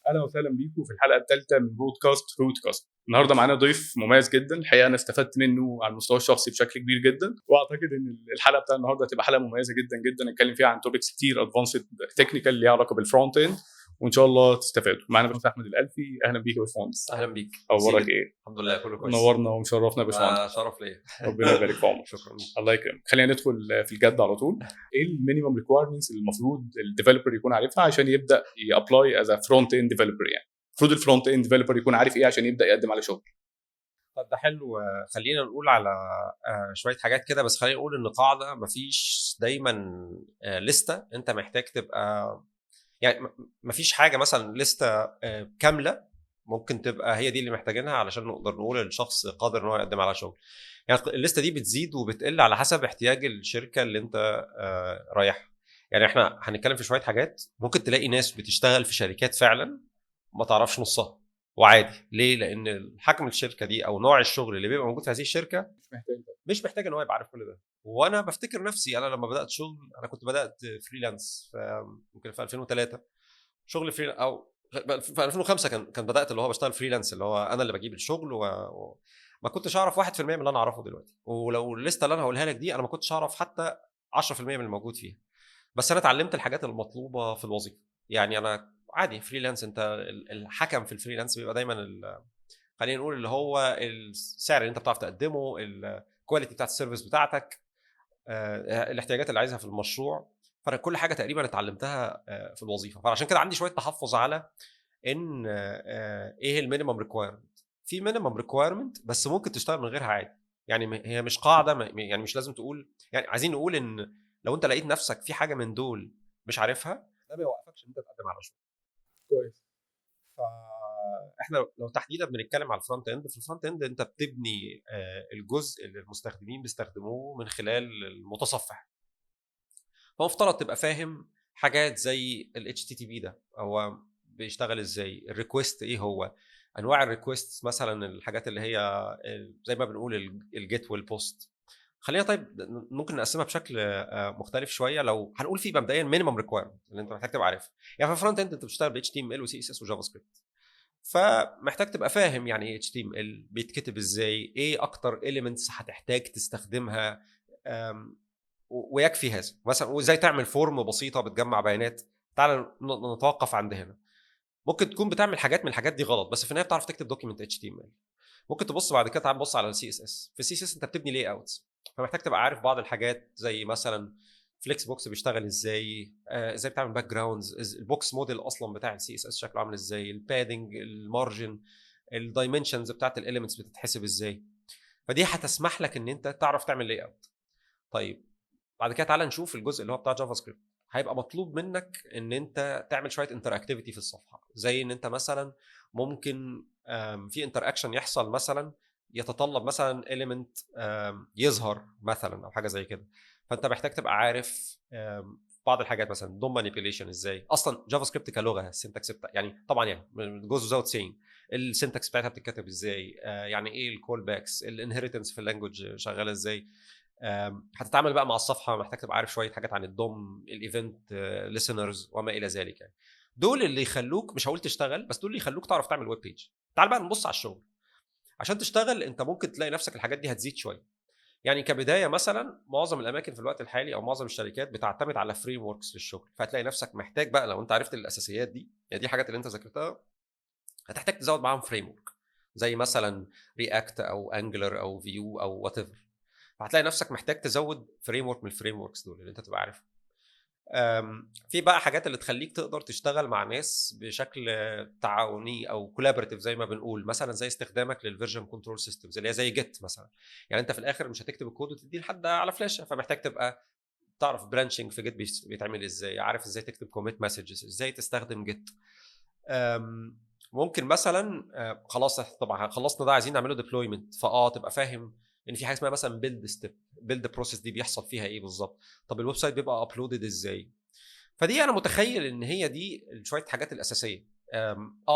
اهلا وسهلا بيكم في الحلقه الثالثه من بودكاست روتكاست. النهارده معانا ضيف مميز جدا، الحقيقه انا استفدت منه على المستوى الشخصي بشكل كبير جدا، واعتقد ان الحلقه بتاع النهارده هتبقى حلقه مميزه جدا جدا نتكلم فيها عن توبكس كتير ادفانسد تكنيكال ليها علاقه بالفرونت اند، وان شاء الله تستفادوا. معانا باشمهندس احمد الالفي. اهلا بيك يا باشمهندس. اهلا بيك. اخبارك ايه؟ الحمد لله كله كويس. نورنا ومشرفنا يا باشمهندس. شرف ليا. ربنا يبارك في عمرك. شكرا. الله يكرمك. خلينا ندخل في الجد على طول. ايه المينيمم ريكويرمنتس اللي المفروض الديفلوبر يكون عارفها عشان يبدا يابلاي از فرونت اند ديفلوبر؟ يعني المفروض الفرونت اند ديفلوبر يكون عارف ايه عشان يبدا يقدم على شغل؟ طب ده حلو. خلينا نقول على شويه حاجات كده، بس خلينا نقول ان قاعده مفيش دايما لسته انت محتاج تبقى، يعني مفيش حاجه مثلا لسته كامله ممكن تبقى هي دي اللي محتاجينها علشان نقدر نقول الشخص قادر ان هو يقدم على شغل. يعني الليسته دي بتزيد وبتقل على حسب احتياج الشركه اللي انت رايحها. يعني احنا هنتكلم في شويه حاجات ممكن تلاقي ناس بتشتغل في شركات فعلا ما تعرفش نصها، وعادي. ليه؟ لان حجم الشركه دي او نوع الشغل اللي بيبقى موجود في هذه الشركه مش محتاج ان هو يبقى عارف كل ده. وانا بفتكر نفسي، انا لما بدات شغل انا كنت بدات فريلانس ممكن في 2003 شغل فري، او في 2005 كان بدات اللي هو بشتغل فريلانس، اللي هو انا اللي بجيب الشغل ما كنتش اعرف 1% من اللي انا اعرفه دلوقتي. ولو الليسته اللي انا هقولها لك دي انا ما كنتش اعرف حتى 10% من الموجود فيها. بس انا اتعلمت الحاجات المطلوبه في الوظيفه. يعني انا عادي فريلانس، انت الحكم في الفريلانس بيبقى دايما خلينا نقول اللي هو السعر اللي انت بتعرف تقدمه، الكواليتي بتاعت السيرفيس بتاعتك، الاحتياجات اللي عايزها في المشروع. فانا كل حاجه تقريبا اتعلمتها في الوظيفه. فعشان كده عندي شويه تحفظ على ان ايه المينيمم ريكويرمنت. في مينيمم ريكويرمنت بس ممكن تشتغل من غيرها عادي. يعني هي مش قاعده، يعني مش لازم تقول. يعني عايزين نقول ان لو انت لقيت نفسك في حاجه من دول مش عارفها، ده ما يوقفكش ان انت تقدم على شغل. كويس. فاحنا لو تحديدا بنتكلم على الفرونت اند، في الفرونت اند انت بتبني الجزء اللي المستخدمين بيستخدموه من خلال المتصفح. فمفترض تبقى فاهم حاجات زي ال HTTP ده هو بيشتغل ازاي، الريكوست ايه هو، انواع الريكوست، مثلا الحاجات اللي هي زي ما بنقول الجيت والبوست. خلينا طيب ممكن نقسمها بشكل مختلف شويه. لو هنقول في مبدئيا مينيمم ريكويرمنت اللي انت محتاج تبقى عارفها. يعني في الفرونت اند انت بتشتغل ب HTML و CSS وجافا سكريبت، فمحتاج تبقى فاهم يعني ايه HTML بيتكتب ازاي، ايه اكتر اليمنتس هتحتاج تستخدمها، ويكفي هذا. مثلا وازاي تعمل فورم بسيطه بتجمع بيانات. تعال نتوقف عند هنا. ممكن تكون بتعمل حاجات من الحاجات دي غلط، بس في النهايه بتعرف تكتب دوكيمنت HTML. ممكن تبص بعد كده، تعال نبص على السي اس اس. في السي اس اس انت بتبني لاي اوتس، فمحتاج تبقى عارف بعض الحاجات زي مثلا فليكس بوكس بيشتغل ازاي، ازاي بتعمل باك جراوندز، البوكس موديل اصلا بتاع السي اس اس شكله عامل ازاي، البادنج، المارجن، الدايمنشنز بتاعت الاليمنتس بتتحسب ازاي. فدي هتسمح لك ان انت تعرف تعمل لاي اوت. طيب بعد كده تعالى نشوف الجزء اللي هو بتاع جافا سكريبت. هيبقى مطلوب منك ان انت تعمل شويه انتر اكتيفيتي في الصفحه، زي ان انت مثلا ممكن في انتر اكشن يحصل، مثلا يتطلب مثلا element يظهر مثلا او حاجه زي كده. فانت محتاج تبقى عارف بعض ايه مثلا دوم مانيبيوليشن ازاي. اصلا جافا سكريبت كلغه السنتكس بتاع، يعني طبعا يعني جوز وزاوت سين السنتكس بتاعتها بتتكتب ازاي، يعني ايه الكول باكس، الانهيرتنس في اللانجوج شغاله ازاي. هتتعامل بقى مع الصفحه، محتاج تبقى عارف شويه حاجات عن الدوم، الايفنت ليسنرز وما الى ذلك. يعني دول اللي يخلوك، مش هقول تشتغل، بس دول اللي يخلوك تعرف تعمل ويب بيج. تعال بقى نبص على الشغل. عشان تشتغل انت ممكن تلاقي نفسك الحاجات دي هتزيد شويه. يعني كبدايه مثلا معظم الاماكن في الوقت الحالي او معظم الشركات بتعتمد على فريم وركس للشغل، فهتلاقي نفسك محتاج بقى لو انت عرفت الاساسيات دي، يعني دي الحاجات اللي انت ذاكرتها، هتحتاج تزود معاهم فريم ورك زي مثلا رياكت او انجلر او فيو او وات ايفر. فهتلاقي نفسك محتاج تزود فريم ورك من الفريم وركس دول اللي انت تبقى عارف. في بقى حاجات اللي تخليك تقدر تشتغل مع ناس بشكل تعاوني او كولابوريتيف زي ما بنقول، مثلا زي استخدامك للفيرجن كنترول سيستمز اللي هي زي جيت مثلا. يعني انت في الاخر مش هتكتب الكود وتديه لحد على فلاشه، فمحتاج تبقى تعرف برانشنج في جيت بيتعمل ازاي، عارف ازاي تكتب كوميت مسجز، ازاي تستخدم جيت. ممكن مثلا خلاص طبعا خلصنا ده، عايزين نعمله ديبلويمنت، تبقى فاهم ان في حاجه اسمها مثلا بيلد ستيب، بيلد بروسيس دي بيحصل فيها ايه بالظبط. طب الويب سايت بيبقى ابلودد ازاي. فدي انا متخيل ان هي دي شويه حاجات الاساسيه.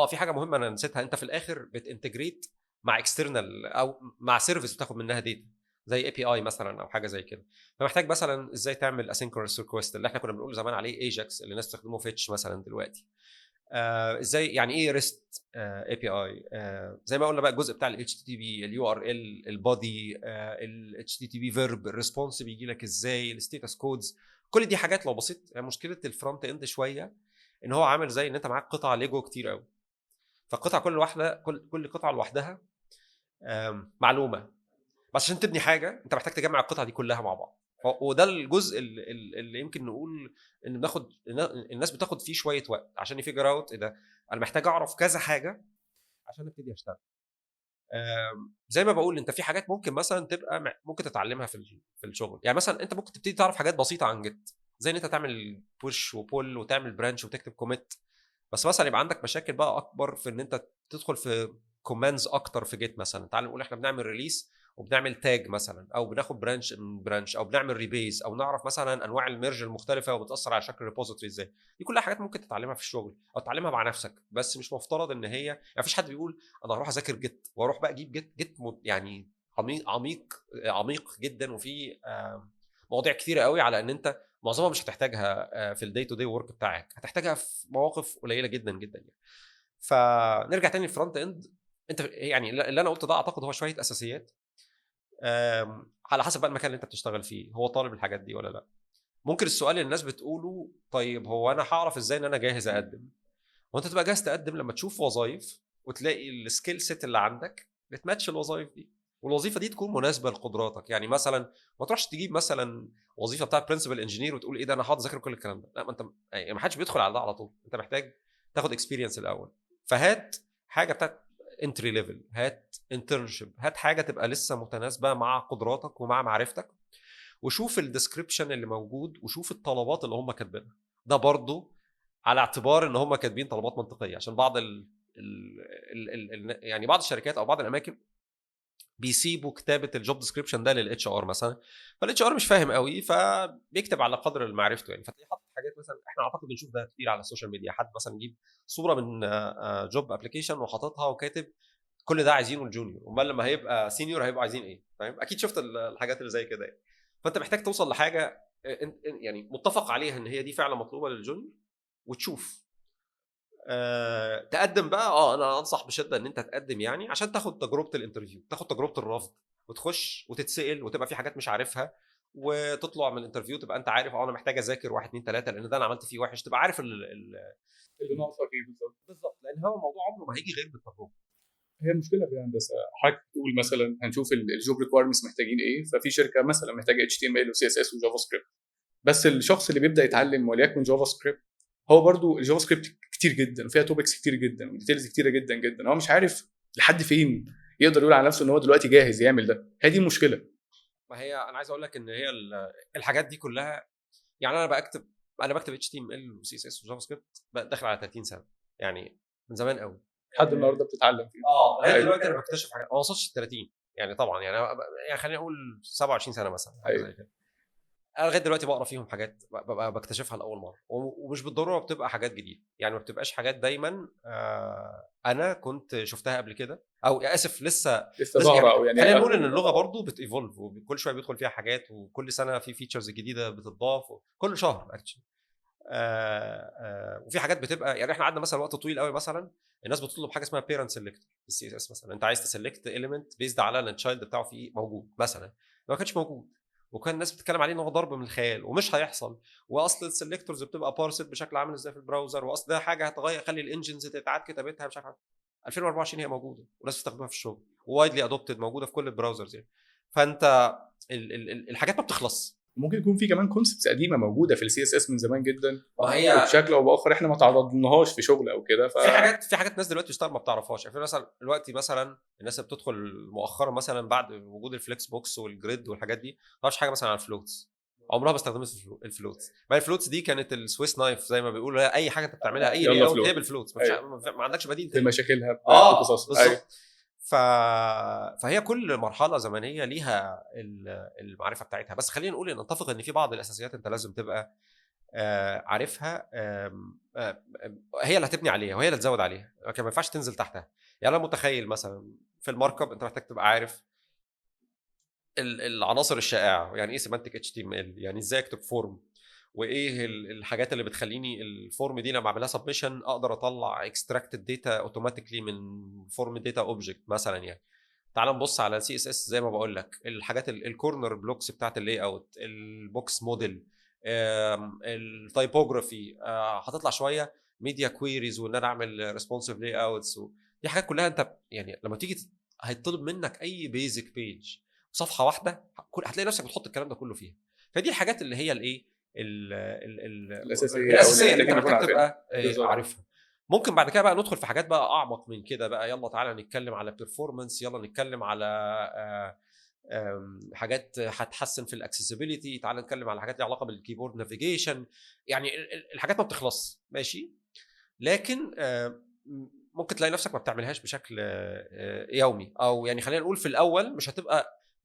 في حاجه مهمه انا نسيتها، انت في الاخر بتنتجريت مع اكسترنال او مع سيرفيس بتاخد منها داتا زي اي بي اي مثلا او حاجه زي كده. فمحتاج مثلا ازاي تعمل اسynchronous ريكويست اللي احنا كنا بنقول زمان عليه ايجاكس اللي الناس بتستخدمه فيتش مثلا دلوقتي. ازاي يعني ايه ريست اي بي اي، زي ما قلنا بقى الجزء بتاع الاتش تي تي بي، اليو ار ال، البودي، الاتش تي تي بي فيرب، الريسبونس بيجي لك ازاي، الستاتس كودز. كل دي حاجات لو بسيط. يعني مشكله الفرونت اند شويه ان هو عامل زي ان انت معاك قطع ليجو كتير قوي، فالقطع كل واحده كل قطعه لوحدها معلومه، بس عشان تبني حاجه انت محتاج تجمع القطع دي كلها مع بعض. وده الجزء اللي يمكن نقول ان بناخد الناس بتاخد فيه شويه وقت عشان يفيجر اوت ايه ده، انا محتاج اعرف كذا حاجه عشان ابتدي اشتغل. زي ما بقول انت في حاجات ممكن مثلا تبقى ممكن تتعلمها في الشغل. يعني مثلا انت ممكن تبتدي تعرف حاجات بسيطه عن جيت، زي ان انت تعمل بوش وبول وتعمل برانش وتكتب كوميت. بس مثلا يبقى عندك مشاكل بقى اكبر في ان انت تدخل في كوماندز اكتر في جيت. مثلا تعال نقول احنا بنعمل ريليس وبنعمل تاج مثلا، او بناخد برانش من برانش، او بنعمل ريبيز، او نعرف مثلا انواع الميرج المختلفه وبتاثر على شكل الريبوزيتوري ازاي. دي كلها حاجات ممكن تتعلمها في الشغل او تتعلمها مع نفسك، بس مش مفترض ان هي يعني مفيش حد بيقول انا هروح اذاكر جيت واروح بقى اجيب جيت يعني عميق جدا، وفي مواضيع كتيره قوي على ان انت معظمها مش هتحتاجها في الدي تو دي ورك بتاعك، هتحتاجها في مواقف قليله جدا جدا يعني. فنرجع تاني للفرونت اند. انت يعني اللي انا قلته ده اعتقد هو شويه اساسيات، على حسب بقى المكان اللي انت بتشتغل فيه هو طالب الحاجات دي ولا لا. ممكن السؤال اللي الناس بتقوله طيب هو انا هعرف ازاي ان انا جاهز اقدم؟ وانت تبقى جاهز تقدم لما تشوف وظائف وتلاقي السكيل سيت اللي عندك بتماتش الوظائف دي، والوظيفه دي تكون مناسبه لقدراتك. يعني مثلا ما تروحش تجيب مثلا وظيفه بتاعت برنسبل انجينير وتقول ايه ده انا هقعد اذاكر كل الكلام ده. لا، ما انت يعني ما حدش بيدخل على ده على طول، انت محتاج تاخد اكسبيرينس الاول. فهات حاجه بتاعت انتري ليفل، هات انترنشيب، هات حاجه تبقى لسه متناسبه مع قدراتك ومع معرفتك، وشوف الديسكريبشن اللي موجود وشوف الطلبات اللي هم كاتبينها. ده برضو على اعتبار ان هم كاتبين طلبات منطقيه، عشان بعض يعني بعض الشركات او بعض الاماكن بيسيبوا كتابه الجوب ديسكريبشن ده للاتش ار مثلا، فالاتش ار مش فاهم قوي فبيكتب على قدر معرفته يعني. فتلاقيه حاطط حاجات مثلا، احنا اعتقد بنشوف ده كتير على السوشيال ميديا، حد مثلا يجيب صوره من جوب ابلكيشن وحاططها وكاتب كل ده عايزينه الجونيور، امال لما هيبقى سينيور هيبقوا عايزين ايه؟ فاهم؟ اكيد شفت الحاجات اللي زي كده يعني. فانت محتاج توصل لحاجه يعني متفق عليها ان هي دي فعلا مطلوبه للجونيور، وتشوف تقدم بقى. انا انصح بشده ان انت تقدم يعني عشان تاخد تجربه الانترفيو، تاخد تجربه الرفض، وتخش وتتسال وتبقى في حاجات مش عارفها، وتطلع من الانترفيو تبقى انت عارف انا محتاج اذاكر 1 2 3 لان ده انا عملت فيه وحش، تبقى عارف اللي ناقصك ايه بالظبط. بالظبط، لان هو الموضوع عمره ما هيجي غير بالتجربه. هي المشكله في الهندسه، حضرتك تقول مثلا هنشوف الجوب ريكويرمنتس محتاجين ايه، ففي شركه مثلا محتاجه اتش تي ام ال وسي اس اس وجافا سكريبت، بس الشخص اللي بيبدا يتعلم وليكن جافا سكريبت، هو برضو الجافا سكريبت كتير جدا وفيها توبكس كتير جدا وديتيلز كتيره جدا جدا، هو مش عارف لحد فين يقدر يقول على نفسه ان هو دلوقتي جاهز يعمل ده. هي دي المشكله. ما هي انا عايز اقول لك ان هي الحاجات دي كلها، يعني انا بكتب اتش تي ام ال وسي اس اس وجافا سكريبت داخل على 30 سنه يعني، من زمان قوي. لحد النهارده بتتعلم فيه. لغايه أيوة. دلوقتي انا بكتشف حاجات ما وصلش 30 يعني طبعا، يعني خلينا نقول 27 سنه مثلا، حاجه ايوه. زي كده. انا لغايه دلوقتي بقرا فيهم حاجات ببقى بكتشفها لاول مره، ومش بالضروره بتبقى حاجات جديده يعني، ما بتبقاش حاجات دايما انا كنت شفتها قبل كده، او اسف لسه لسه ظاهره يعني. او يعني خلينا نقول ان اللغه برضو بتيفولف، وكل شويه بيدخل فيها حاجات، وكل سنه في فيتشرز جديده بتضاف، كل شهر اكشلي. وفي حاجات بتبقى يعني احنا قعدنا مثلا وقت طويل قوي مثلا الناس بتطلب حاجه اسمها بيرنت سيلكتور في السي اس اس مثلا. انت عايز تسلكت اليمنت بيزد على ان التشايلد بتاعه فيه موجود مثلا، ما كانش موجود، وكان الناس بتتكلم عليه ان هو ضرب من الخيال ومش هيحصل، واصل السلكتورز بتبقى بارسد بشكل عامل ازاي في البراوزر، واصل ده حاجه هتغير خلي الانجنز تتعاد كتابتها مش عارف. 2024 هي موجوده والناس بتستخدمها في الشغل، وايدلي ادوبتد، موجوده في كل البراوزرز يعني. فانت الحاجات ما بتخلص. ممكن يكون في كمان كونسبتس قديمه موجوده في السي اس اس من زمان جدا، ما هي وبشكل او باخر احنا ما تعرضناهاش في شغل او كده. في حاجات ناس دلوقتي بتشتغل ما بتعرفهاش يعني. في مثلا دلوقتي مثلا الناس اللي بتدخل مؤخرا مثلا بعد وجود الفليكس بوكس والجريد والحاجات دي، ما تعرفش حاجه مثلا عن الفلوتس، عمرها ما استخدمت الفلوتس. ما الفلوتس دي كانت السويس نايف زي ما بيقولوا، اي حاجه انت بتعملها اي يلا لاي اوت هي فلوت. بالفلوتس، ايوه. ما عندكش بديل تاني. بمشاكلها بقصصها. ايوه. بالظبط. ف... فهي كل مرحله زمنيه ليها المعرفه بتاعتها، بس خلينا نقول ان نتفق ان في بعض الاساسيات انت لازم تبقى عارفها، هي اللي هتبني عليها وهي اللي تزود عليها، لكن ما ينفعش تنزل تحتها. يعني انا متخيل مثلا في المارك اب انت محتاج تبقى عارف العناصر الشائعه، يعني ايه سيمانتك اتش تي ام ال، يعني ازاي اكتب فورم، وايه الحاجات اللي بتخليني الفورم دي لما اعملها سبمشن اقدر اطلع اكستراكتد داتا اوتوماتيكلي من فورم داتا اوبجكت مثلا يعني. تعال نبص على السي اس اس زي ما بقول لك، الحاجات الكورنر بلوكس بتاعت اللاي اوت، البوكس موديل، التايبوجرافي، هتطلع شويه ميديا كويريز وان انا اعمل ريسبونسيف لاي اوتس. دي حاجات كلها انت يعني لما تيجي هيطلب منك اي بيزك بيج صفحه واحده هتلاقي نفسك بتحط الكلام ده كله فيها. فدي الحاجات اللي هي الايه الاساسيه او اللي الاساسيه اللي انت محتاجين نكون محتاج عارفينها تبقى بالظبط. عارفها. ممكن بعد كده بقى ندخل في حاجات بقى اعمق من كده بقى، يلا تعالى نتكلم على بيرفورمانس، يلا نتكلم على حاجات هتحسن في الاكسسبيليتي، تعالى نتكلم على حاجات ليها علاقه بالكيبورد نافيجيشن. يعني الحاجات ما بتخلص ماشي، لكن ممكن تلاقي نفسك ما بتعملهاش بشكل يومي، او يعني خلينا نقول في الاول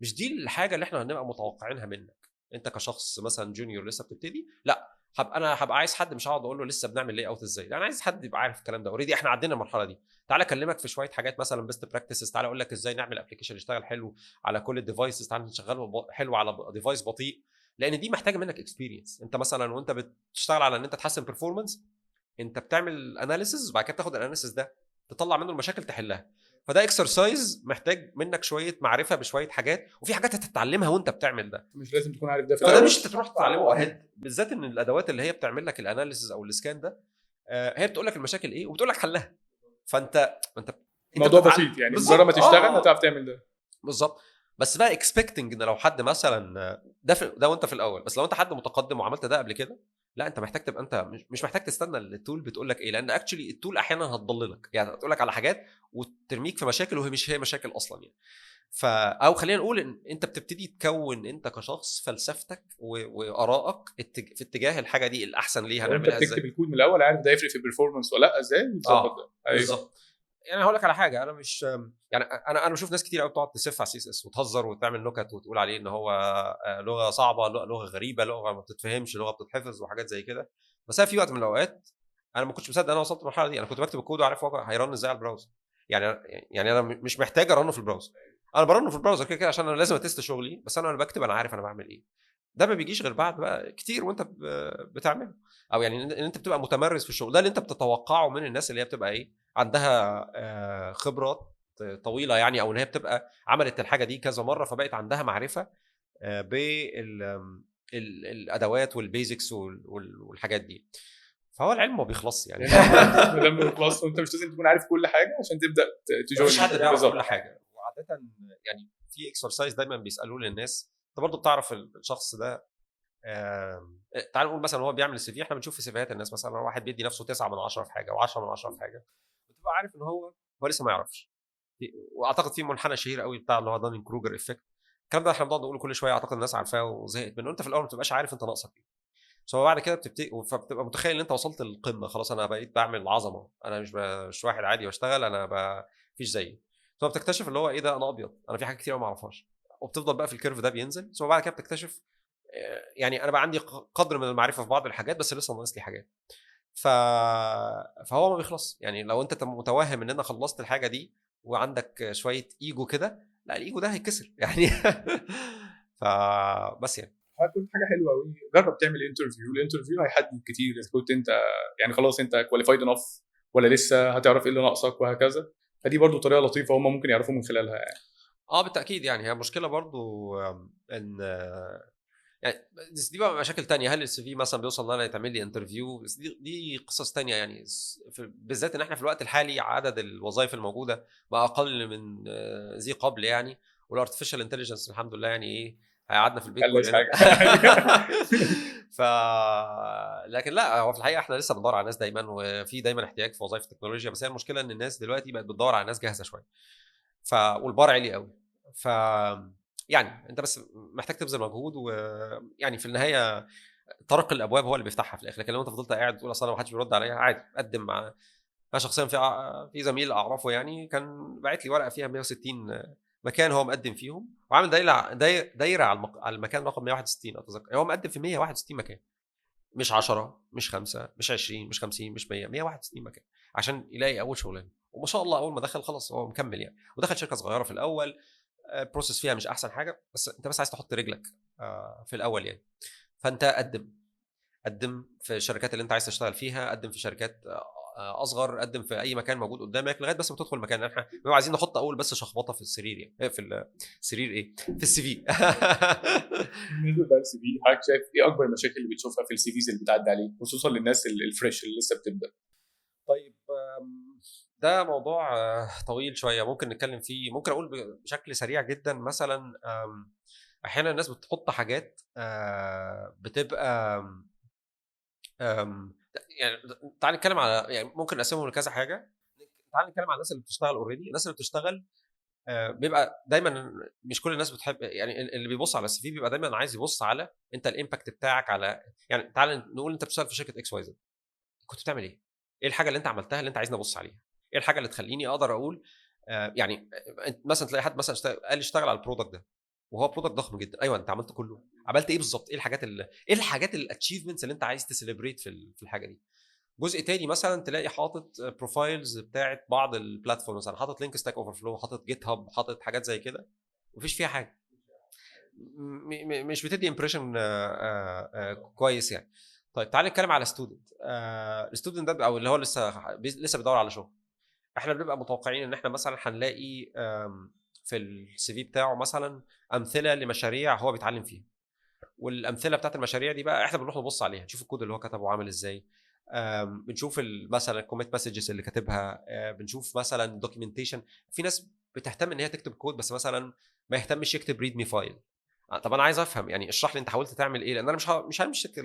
مش دي الحاجه اللي احنا هنبقى متوقعينها منك انت كشخص مثلا جونيور لسه بتبتدي. لا انا هبقى عايز حد، مش هقعد اقول له لسه بنعمل لاي اوت ازاي، لا انا عايز حد يبقى عارف الكلام ده اوريدي، احنا عدينا المرحله دي. تعالى اكلمك في شويه حاجات مثلا بيست براكتسز، تعالى اقول لك ازاي نعمل ابلكيشن يشتغل حلو على كل الديفايسز، تعالى نشغله حلو على ديفايس بطيء، لان دي محتاجه منك اكسبيرينس. انت مثلا وانت بتشتغل على ان انت تحسن بيرفورمانس، انت بتعمل اناليسز وبعد كده بتاخد الاناليسز ده تطلع منه المشاكل تحلها. فده اكسرسايز محتاج منك شويه معرفه بشويه حاجات، وفي حاجات هتتعلمها وانت بتعمل ده، مش لازم تكون عارف ده في فده الاول. مش تروح تتعلمه اهيد، بالذات ان الادوات اللي هي بتعمل لك الاناليسز او السكان ده هي بتقول لك المشاكل ايه وبتقول لك حلها. فانت الموضوع بتتعلم بسيط يعني، مجرد بالظبط. ما تشتغل هتعرف تعمل ده. بالظبط. بس بقى اكسبكتنج ان لو حد مثلا ده وانت في الاول، بس لو انت حد متقدم وعملت ده قبل كده، لا انت محتاج تبقى انت مش محتاج تستنى التول بتقول لك ايه، لان اكشلي التول احيانا هتضللك، يعني هتقول لك على حاجات وترميك في مشاكل وهي مش هي مشاكل اصلا يعني. او خلينا نقول ان انت بتبتدي تكون انت كشخص فلسفتك وارائك في اتجاه الحاجه دي الاحسن ليه، لو انت هنعملها بتكتب ازاي. الكود من الاول عارف ده يفرق في البرفورمانس ولا لا، ازاي وتظبط ده. ايوه بالظبط. يعني هقول لك على حاجه، انا مش يعني انا بشوف ناس كتير قوي بتقعد تسف على سي اس اس وتهزر وتعمل نكت وتقول عليه ان هو لغه صعبه، لغه غريبه، لغه ما بتتفهمش، لغه بتتحفظ وحاجات زي كده. بس انا في وقت من الاوقات انا ما كنتش مصدق انا وصلت للمرحله دي. انا كنت بكتب الكود وعارف هو هيرن ازاي على البراوزر. يعني انا مش محتاج ارنه في البراوزر، انا برنه في البراوزر كده كده عشان انا لازم اتست شغلي، بس انا بكتب انا عارف انا بعمل ايه. ده ما بيجيش غير بعد بقى كتير وانت بتعمله، او يعني ان انت بتبقى متمرس في الشغل ده اللي انت بتتوقعه من الناس اللي هي بتبقى ايه عندها خبرات طويله يعني، او ان هي بتبقى عملت الحاجه دي كذا مره فبقت عندها معرفه بالادوات والبيزكس والحاجات دي. فهو العلم ما بيخلصش يعني. لما بيخلص وانت مش لازم تكون عارف كل حاجه عشان تبدا مفيش حد تجوين بيعرف بالظبط. كل حاجه، وعاده يعني في اكسرسايز دايما بيسالوه للناس، انت برضه بتعرف الشخص ده تعال نقول مثلا هو بيعمل السي في، احنا بنشوف في سيفيهات الناس مثلا واحد بيدي نفسه 9 من 10 في حاجه و10 من 10 في حاجه، بتبقى عارف ان هو لسه ما يعرفش. واعتقد في منحنى شهير قوي بتاع اللي هو دانين كروجر افكت، الكلام ده احنا بنقعد نقوله كل شويه، اعتقد الناس عارفاه وزهقت منه. انت في الاول ما بتبقاش عارف انت ناقصك ايه، بس هو بعد كده بتبتدي فبتبقى متخيل ان انت وصلت للقمه خلاص، انا بقيت بعمل عظمه، انا مش واحد عادي بشتغل، مفيش زيي. ثم بتكتشف اللي هو ايه ده، انا ابيض، انا في حاجات كتير ما اعرفهاش، وبتفضل بقى في الكيرف ده بينزل. ثم بعد كده بتكتشف يعني انا بقى عندي قدر من المعرفه في بعض الحاجات بس لسه ناقص لي حاجات. ف... فهو ما بيخلص يعني، لو انت متوهم ان انا خلصت الحاجه دي وعندك شويه ايجو كده، لا الايجو ده هيتكسر يعني. فبس يعني هتكون حاجه حلوه قوي. جرب تعمل انترفيو، الانترفيو هيحدد كتير اذا كنت انت يعني خلاص انت كواليفايد انف ولا لسه، هتعرف ايه اللي ناقصك وهكذا. فدي برضو طريقه لطيفه هم ممكن يعرفوا من خلالها يعني. بالتاكيد يعني هي مشكله برضو ان يعني بس دي بقى مشاكل تانية. هل السي في مثلا بيوصل ان انا يتعمل لي انترفيو؟ بس دي قصص تانية يعني، بالذات ان احنا في الوقت الحالي عدد الوظائف الموجوده بقى اقل من ذي قبل يعني، والارتفيشال انتليجنس الحمد لله يعني ايه هيقعدنا في البيت خلص كلنا. حاجه. ف لكن لا، هو في الحقيقه احنا لسه بندور على ناس دايما، وفي دايما احتياج في وظائف التكنولوجيا، بس هي المشكله ان الناس دلوقتي بقت بتدور على ناس جاهزه شويه، والبار عالي قوي. ف يعني انت بس محتاج تبذل مجهود، ويعني في النهايه طرق الابواب هو اللي بيفتحها في الاخر. لكن لو انت فضلت قاعد تقول اصل انا ما حدش بيرد عليا، عادي قدم مع. انا شخصيا في زميل اعرفه يعني كان باعت لي ورقه فيها 160 مكان هو مقدم فيهم، وعامل دايره على المكان رقم 161 اتذكر، هو مقدم في 161 مكان، مش 10 مش 5 مش 20 مش 50 مش 100، 161 مكان عشان يلاقي اول شغلانه. وما شاء الله اول ما دخل خلاص هو مكمل يعني، ودخل شركه صغيره في الاول، بروسيس فيها مش احسن حاجه، بس انت بس عايز تحط رجلك في الاول يعني. فانت قدم قدم في الشركات اللي انت عايز تشتغل فيها، قدم في شركات اصغر، قدم في اي مكان موجود قدامك لغايه بس ما تدخل مكان. احنا بنبقى عايزين نحط اول بس شخبطه في السرير يعني في السرير ايه في السي في. بالنسبه بقى للسي في، حضرتك شايف ايه اكبر المشاكل اللي بتشوفها في السي فيز اللي بتعدي عليك، خصوصا للناس الفريش اللي لسه بتبدا؟ طيب ده موضوع طويل شويه ممكن نتكلم فيه. ممكن اقول بشكل سريع جدا مثلا احيانا الناس بتحط حاجات بتبقى يعني تعال نتكلم على، يعني ممكن نقسمهم لكذا حاجه. تعال نتكلم على الناس اللي بتشتغل اوريدي. الناس اللي بتشتغل بيبقى دايما مش كل الناس بتحب، يعني اللي بيبص على السي في بيبقى دايما عايز يبص على انت الامباكت بتاعك على، يعني تعال نقول انت بتشتغل في شركه اكس واي زد، كنت بتعمل ايه؟ ايه الحاجه اللي انت عملتها اللي انت عايزني ابص عليها؟ ايه الحاجه اللي تخليني اقدر اقول يعني انت مثلا تلاقي حد مثلا قال لي اشتغل على البرودكت ده وهو برودكت ضخم جدا، ايوه انت عملت كله، عملت ايه بالظبط؟ ايه الحاجات الاتشيفمنتس اللي انت عايز تسليبريت في الحاجه دي؟ جزء تاني مثلا تلاقي حاطط بروفايلز بتاعت بعض البلاتفورم، مثلا حاطط لينك ستاك اوفر فلو، حاطط جيت هاب، حاطط حاجات زي كده مفيش فيها حاجه، مش بتدي امبريشن كويس يعني. طيب تعال نتكلم على ستودنت. الستودنت ده او اللي هو لسه بيدور على شغل. احنا بنبقى متوقعين ان احنا مثلا هنلاقي في السي في بتاعه مثلا امثله لمشاريع هو بيتعلم فيها، والامثله بتاعت المشاريع دي بقى احنا بنروح نبص عليها، نشوف الكود اللي هو كتبه عامل ازاي، بنشوف مثلا الكوميت مسجز اللي كاتبها، بنشوف مثلا الدوكيومنتيشن. في ناس بتهتم ان هي تكتب كود بس مثلا ما يهتمش يكتب ريد مي فايل. طب انا عايز افهم يعني اشرح لي انت حاولت تعمل ايه، لان انا مش همسك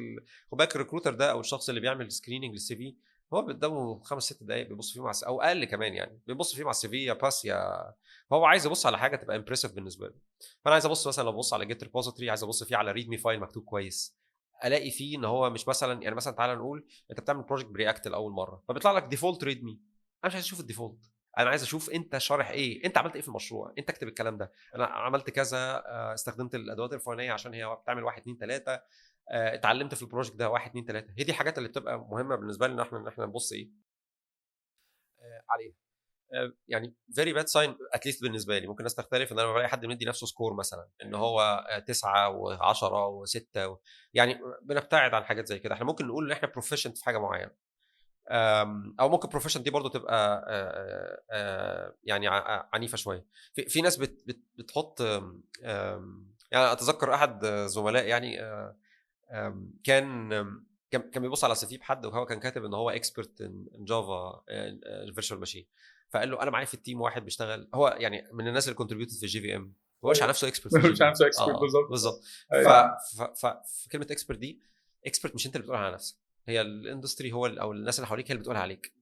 خد بالك الريكروتر ده او الشخص اللي بيعمل سكريننج للسي في هو قدامه 5 6 دقائق بيبص فيهم او اقل كمان، يعني بيبص فيهم على السي في يا باس يا، هو عايز يبص على حاجه تبقى امبرسيف بالنسبه له. فانا عايز ابص مثلا، لو ببص على جيت ريبوزيتوري عايز ابص فيه على ريد مي فايل مكتوب كويس، الاقي فيه ان هو مش مثلا، يعني مثلا تعالى نقول انت بتعمل بروجكت برياكت لاول مره فبيطلع لك ديفولت ريد مي، انا مش عايز اشوف الديفولت، انا عايز اشوف انت شارح ايه، انت عملت ايه في المشروع، انت اكتب الكلام ده، انا عملت كذا، استخدمت الادوات الفلانيه عشان هي بتعمل 1 2 3، اتعلمت في البروجكت ده 1 2 3. هي دي الحاجات اللي بتبقى مهمه بالنسبه لنا احنا، ان احنا نبص ايه عليها. يعني فيري باد ساين اتليست بالنسبه لي، ممكن الناس تختلف، ان انا بلاقي حد مدي نفسه سكور مثلا ان هو 9 و10 و6 يعني بنبتعد عن حاجات زي كده. احنا ممكن نقول ان احنا بروفيشنت في حاجه معينه، او ممكن بروفيشنت دي برضو تبقى يعني عنيفه شويه. في ناس بتحط يعني اتذكر احد زملاء يعني كان بيبص على سي في بحد وهو كان كاتب ان هو اكسبرت ان جافا الفيرتشوال ماشين، فقال له انا معايا في التيم واحد بيشتغل، هو يعني من الناس اللي كونتريبيوتد في الجي في ام، هو مش على نفسه اكسبرت في الجي مش في ام. عارف اكسبرت اه بالظبط. بالظبط. ايوه. فكلمه اكسبرت دي، اكسبرت مش انت اللي بتقولها على نفسك، هي الاندستري هو او الناس اللي حواليك هي اللي بتقولها عليك،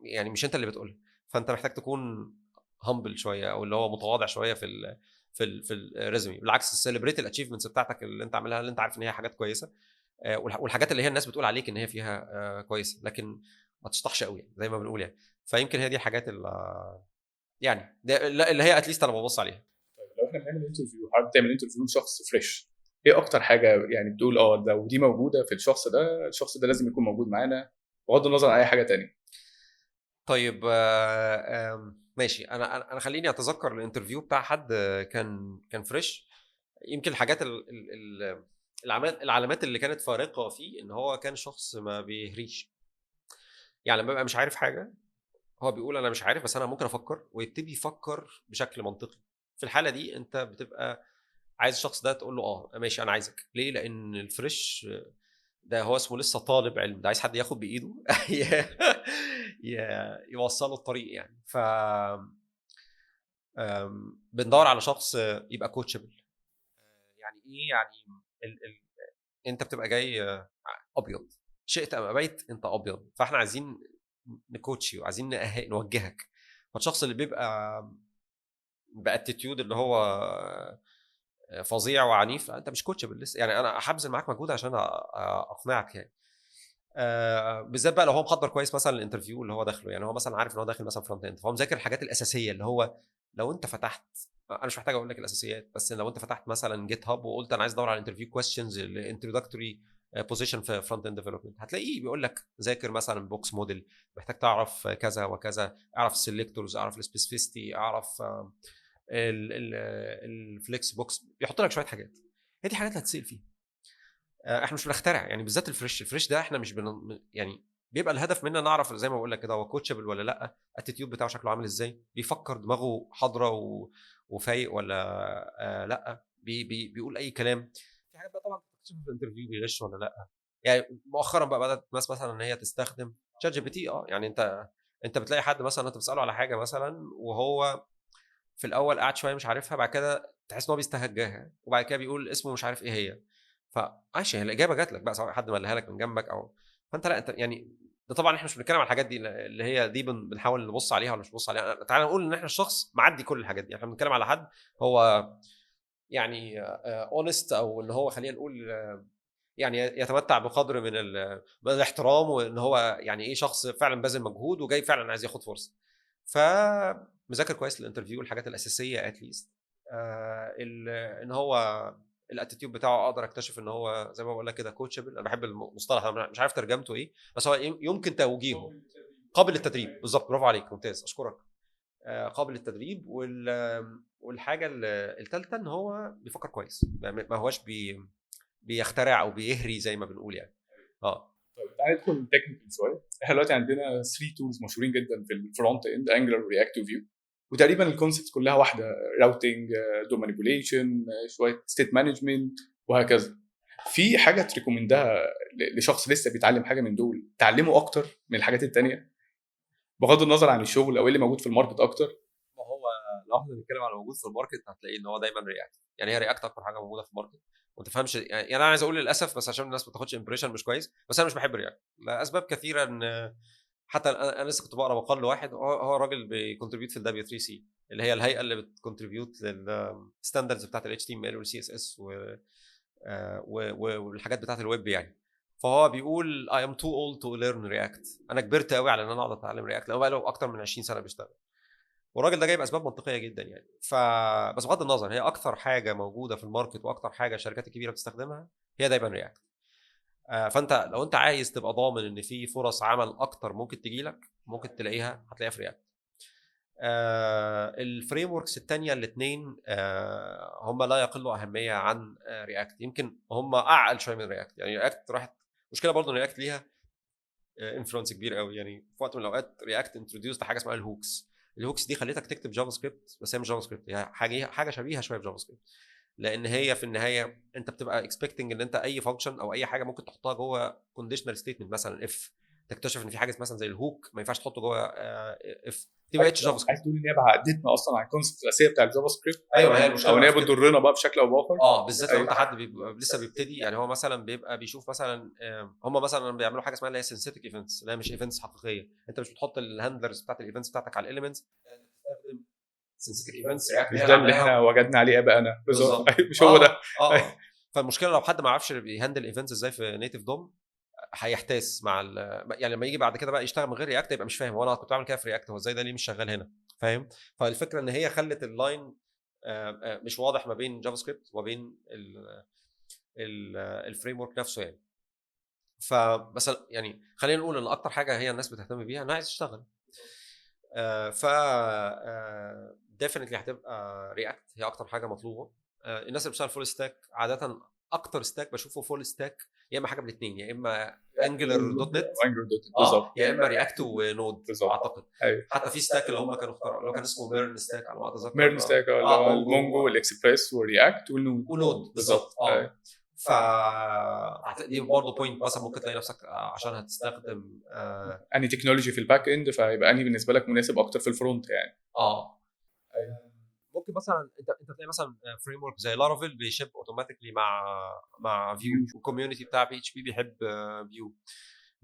يعني مش انت اللي بتقولها. فانت محتاج تكون همبل شويه او اللي هو متواضع شويه في الريزومي، بالعكس السيلبريت الاتشيفمنتس بتاعتك اللي انت عاملها، اللي انت عارف ان هي حاجات كويسه، والحاجات اللي هي الناس بتقول عليك ان هي فيها كويسه، لكن ما تشطحش قوي يعني زي ما بنقول يعني. فيمكن هي دي الحاجات اللي يعني اللي هي اتليست انا ببص عليها. لو احنا بنعمل انترفيو، حابب تعمل انترفيو لشخص فريش، ايه اكتر حاجه يعني بتقول اه لو دي موجوده في الشخص ده، الشخص ده لازم يكون موجود معانا بغض النظر عن اي حاجه تانية؟ طيب ماشي، انا خليني اتذكر الانترفيو بتاع حد كان فريش. يمكن الحاجات العلامات اللي كانت فارقه فيه ان هو كان شخص ما بيهريش، يعني لما بيبقى مش عارف حاجه هو بيقول انا مش عارف بس انا ممكن افكر، ويبتدي يفكر بشكل منطقي. في الحاله دي انت بتبقى عايز الشخص ده تقول له اه ماشي انا عايزك ليه، لان الفريش ده هو اسمه لسه طالب علم، ده عايز حد ياخد بايده يوصله الطريق يعني. ف بندور على شخص يبقى كوتشبل. يعني ايه يعني ال ال انت بتبقى جاي ابيض، شئت ام ابيت انت ابيض، فاحنا عايزين نكوتش وعايزين نوجهك. فالشخص اللي بيبقى باتيتيود اللي هو فظيع وعنيف، انت مش كوتشبل لسه، يعني انا هبذل معاك مجهود عشان اقنعك يعني. بالذات بقى لو هو محضر كويس مثلا الانترفيو اللي هو داخله، يعني هو مثلا عارف ان هو داخل مثلا فرونت اند، فهو مذاكر الحاجات الاساسيه اللي هو لو انت فتحت، انا مش محتاج اقول لك الاساسيات، بس لو انت فتحت مثلا جيت هاب وقلت انا عايز ادور على انترفيو كويستشنز الانتروداكتوري بوزيشن في فرونت اند ديفلوبمنت، هتلاقيه بيقول لك ذاكر مثلا بوكس موديل، محتاج تعرف كذا وكذا، اعرف السلكتورز، اعرف السبيسيفيستي، اعرف الفليكس بوكس، بيحط لك شويه حاجات، هي دي حاجات اللي هتسال فيها. احنا مش بنخترع يعني، بالذات الفريش ده احنا مش يعني بيبقى الهدف مننا نعرف زي ما بقول لك كده هو كوتشبل ولا لا، الاتيتيود بتاعه شكله عامل ازاي، بيفكر دماغه حاضره وفايق ولا لا، بيقول اي كلام. في حاجات بقى طبعا بتكتشف في الانترفيو بيغش ولا لا. يعني مؤخرا بقى بدات الناس مثلا ان هي تستخدم شات جي بي تي. يعني انت بتلاقي حد مثلا انت بتساله على حاجه مثلا وهو في الاول قاعد شويه مش عارفها، بعد كده تحس ان هو بيستهجاها، وبعد كده بيقول اسمه مش عارف ايه هي، فماشي الاجابه جات لك بقى سواء حد مالها لك من جنبك او فانت لا انت يعني. ده طبعا احنا مش بنتكلم على الحاجات دي اللي هي دي بنحاول نبص عليها ولا مش نبص عليها. تعالى نقول ان احنا الشخص معدي كل الحاجات دي، احنا بنتكلم على حد هو يعني اونست، او ان هو خلينا نقول يعني يتمتع بقدر من الاحترام، وان هو يعني ايه شخص فعلا باذل مجهود وجاي فعلا عايز ياخد فرصه. فمذاكر كويس الانترفيو، الحاجات الاساسيه اتليست، ان هو الاتيتيود بتاعه اقدر اكتشف ان هو زي ما بقول لك كده كوتشبل. انا بحب المصطلح ده، مش عارف ترجمته ايه، بس هو يمكن توجيهه قابل للتدريب. بالظبط، برافو عليك، ممتاز، اشكرك. قابل للتدريب. والحاجه الثالثه ان هو بيفكر كويس، ما هوش بيخترع او بيهري زي ما بنقول يعني. طيب تعالى ندخل تكنيكال شويه. احنا دلوقتي عندنا 3 تولز مشهورين جدا في الفرونت اند، انجلر ورياكت وفيو، وتقريبا الكونسبت كلها واحده، راوتنج، دو مانيبيوليشن، شويه ستيت مانجمنت وهكذا. في حاجه تريكومندها لشخص لسه بيتعلم حاجه من دول تعلمه اكتر من الحاجات التانية بغض النظر عن الشغل او ايه اللي موجود في الماركت اكتر؟ ما هو لو احنا بنتكلم على موجود في الماركت هتلاقي ان هو دايما رياكت. يعني هي رياكت اكتر حاجه موجوده في الماركت، وما تفهمش يعني انا عايز اقول للاسف بس عشان الناس ما تاخدش امبريشن مش كويس، بس انا مش بحب رياكت لاسباب كثيره. ان حتى انا لسه كنت بقرا مقال لواحد، هو راجل بيكونتريبيوت في الدبليو 3 سي اللي هي الهيئه اللي بتكونتريبيوت للستاندردز بتاعت الاتش تي ام ال والسي اس اس والحاجات بتاعت الويب يعني. فهو بيقول I am too old to learn React. انا كبرت قوي على ان انا اقعد اتعلم رياكت، لانه بقى له اكتر من 20 سنه بيشتغل. والراجل ده جايب اسباب منطقيه جدا يعني. بس بغض النظر، هي اكتر حاجه موجوده في الماركت واكتر حاجه الشركات الكبيره بتستخدمها هي دايما رياكت. فانت لو انت عايز تبقى ضامن ان في فرص عمل اكتر ممكن تجي لك، ممكن هتلاقيها في رياكت. الفريم وركس الثانيه الاثنين هم لا يقلوا اهميه عن رياكت، يمكن هم اعقل شويه من رياكت. يعني رياكت راحت مشكله برضه ان رياكت ليها انفلونس كبير قوي. يعني في وقت من الاوقات رياكت انتروديوس حاجه اسمها الهوكس دي خليتك تكتب جافا سكريبت، بس هي مش جافا سكريبت، هي حاجه شبيهه شويه بجافا سكريبت، لان هي في النهايه انت بتبقى اكسبكتنج ان انت اي فانكشن او اي حاجه ممكن تحطها جوه كونديشنال ستيتمنت مثلا اف، تكتشف ان في حاجه مثلا زي الهوك ما ينفعش تحطه جوه اف، دي ما بقتش جافا عايز سكريبت. تقول ان هي بعدتنا اصلا عن الكونسبت الاساسيه بتاع الجافا سكريبت، ايوه، ما هي المشكله او ان هي في كده. بتضرنا بقى بشكل او باخر. بالذات لو انت حد بيبقى لسه بيبتدي. يعني هو مثلا بيبقى بيشوف مثلا هم مثلا بيعملوا حاجه اسمها اللي هي سينثيتك ايفنتس، اللي هي مش ايفنتس حقيقيه. انت مش بتحط الهاندلرز بتاعت الايفنتس بتاعتك على الاليمنتس، بتستخدم سينثيتك ايفنتس مش ده اللي احنا وجدنا عليه ابائنا بالظبط. مش هو ده. فالمشكله لو حد ما يعرفش بيهندل ايفنتس ازاي في نيتف دوم هيحتاس مع يعني لما يجي بعد كده بقى يشتغل من غير رياكت يبقى مش فاهم هو انا كنت بعمل كده في رياكت، هو ازاي ده ليه مش شغال هنا، فاهم؟ فالفكره ان هي خلت اللاين مش واضح ما بين جافا سكريبت وما بين الفريم ورك نفسه يعني. فبس يعني خلينا نقول ان اكتر حاجه هي الناس بتهتم بيها انها عايز تشتغل. ف ديفينتلي هتبقى رياكت هي اكتر حاجه مطلوبه. الناس اللي بتشتغل فول ستاك عاده اكتر ستاك بشوفه فول ستاك يا اما حاجه من الاثنين، يا اما انجلر دوت نت بالظبط، يا اما رياكت ونود بالظبط. اعتقد. ايوه، حتى في ستاك اللي هم كانوا اختاروا اللي هو كان اسمه ميرن ستاك على ما اتذكر. ميرن ستاك اللي هو المونجو والاكسبريس والرياكت ونود بالظبط. ف دي برضه بوينت مثلا ممكن تلاقي نفسك عشان هتستخدم اني تكنولوجي في الباك اند، فيبقى اني بالنسبه لك مناسب اكتر في الفرونت يعني. ممكن مثلا انت تلاقي مثلا فريم ورك زي لارافيل بيشب اوتوماتيكلي مع فيو، والكوميونتي بتاع بي اتش بي بيحب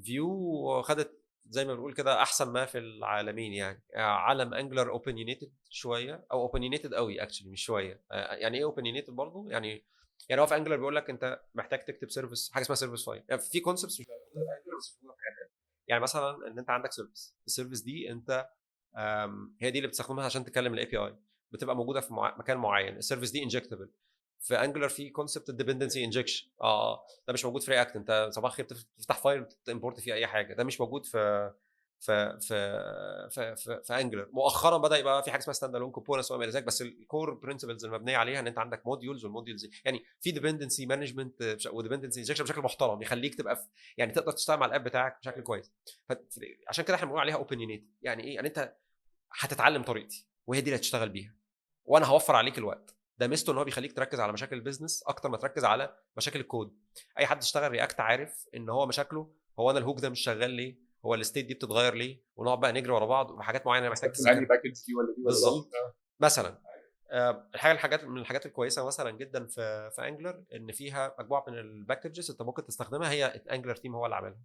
فيو خدت زي ما بنقول كده احسن ما في العالمين يعني. عالم انجلر اوبنيونيتد شويه او اوبنيونيتد قوي اكشلي، مش شويه. يعني ايه اوبنيونيتد برضه؟ يعني هو في انجلر بيقول لك انت محتاج تكتب سيرفيس، حاجه اسمها سيرفيس فايل. يعني في كونسبتس مش موجوده في انجلر بس موجوده في حاجات. يعني مثلا ان انت عندك سيرفيس، السيرفيس دي انت هي دي اللي بتستخدمها عشان تكلم الاي بي اي، بتبقى موجوده في مكان معين. السيرفيس دي انجكتبل. في انجلر في كونسبت الديبندنسي انجكشن، ده مش موجود في رياكت. انت صباح الخير تفتح فايل تمبورت فيه اي حاجه، ده مش موجود في انجلر. مؤخرا بدا يبقى في حاجه اسمها ستاند الون كومبوننتس وما الى ذلك، بس الكور برنسبلز المبنيه عليها ان انت عندك موديولز، والموديولز يعني في ديبندنسي مانجمنت وديبندنسي انجكشن بشكل محترم يخليك تبقى يعني تقدر تشتغل مع الاب بتاعك بشكل كويس. عشان كده احنا بنقول عليها اوبينيونيت. يعني ايه؟ يعني انت هتتعلم طريقتي وهي دي اللي هتشتغل بيها، وانا هوفر عليك الوقت. ده ميزته ان هو بيخليك تركز على مشاكل البيزنس اكتر ما تركز على مشاكل الكود. اي حد اشتغل رياكت عارف ان هو مشاكله هو انا الهوك ده مش شغال ليه، هو الستيت دي بتتغير ليه، ونقعد بقى نجري ورا بعض وحاجات معينه محتاج استخدم انهي تذاكرها. باكج دي ولا دي ولا بالظبط. دي. مثلا الحاجات من الحاجات الكويسه مثلا جدا في انجلر ان فيها مجموعه من الباكجز انت ممكن تستخدمها، هي انجلر تيم هو اللي عاملها،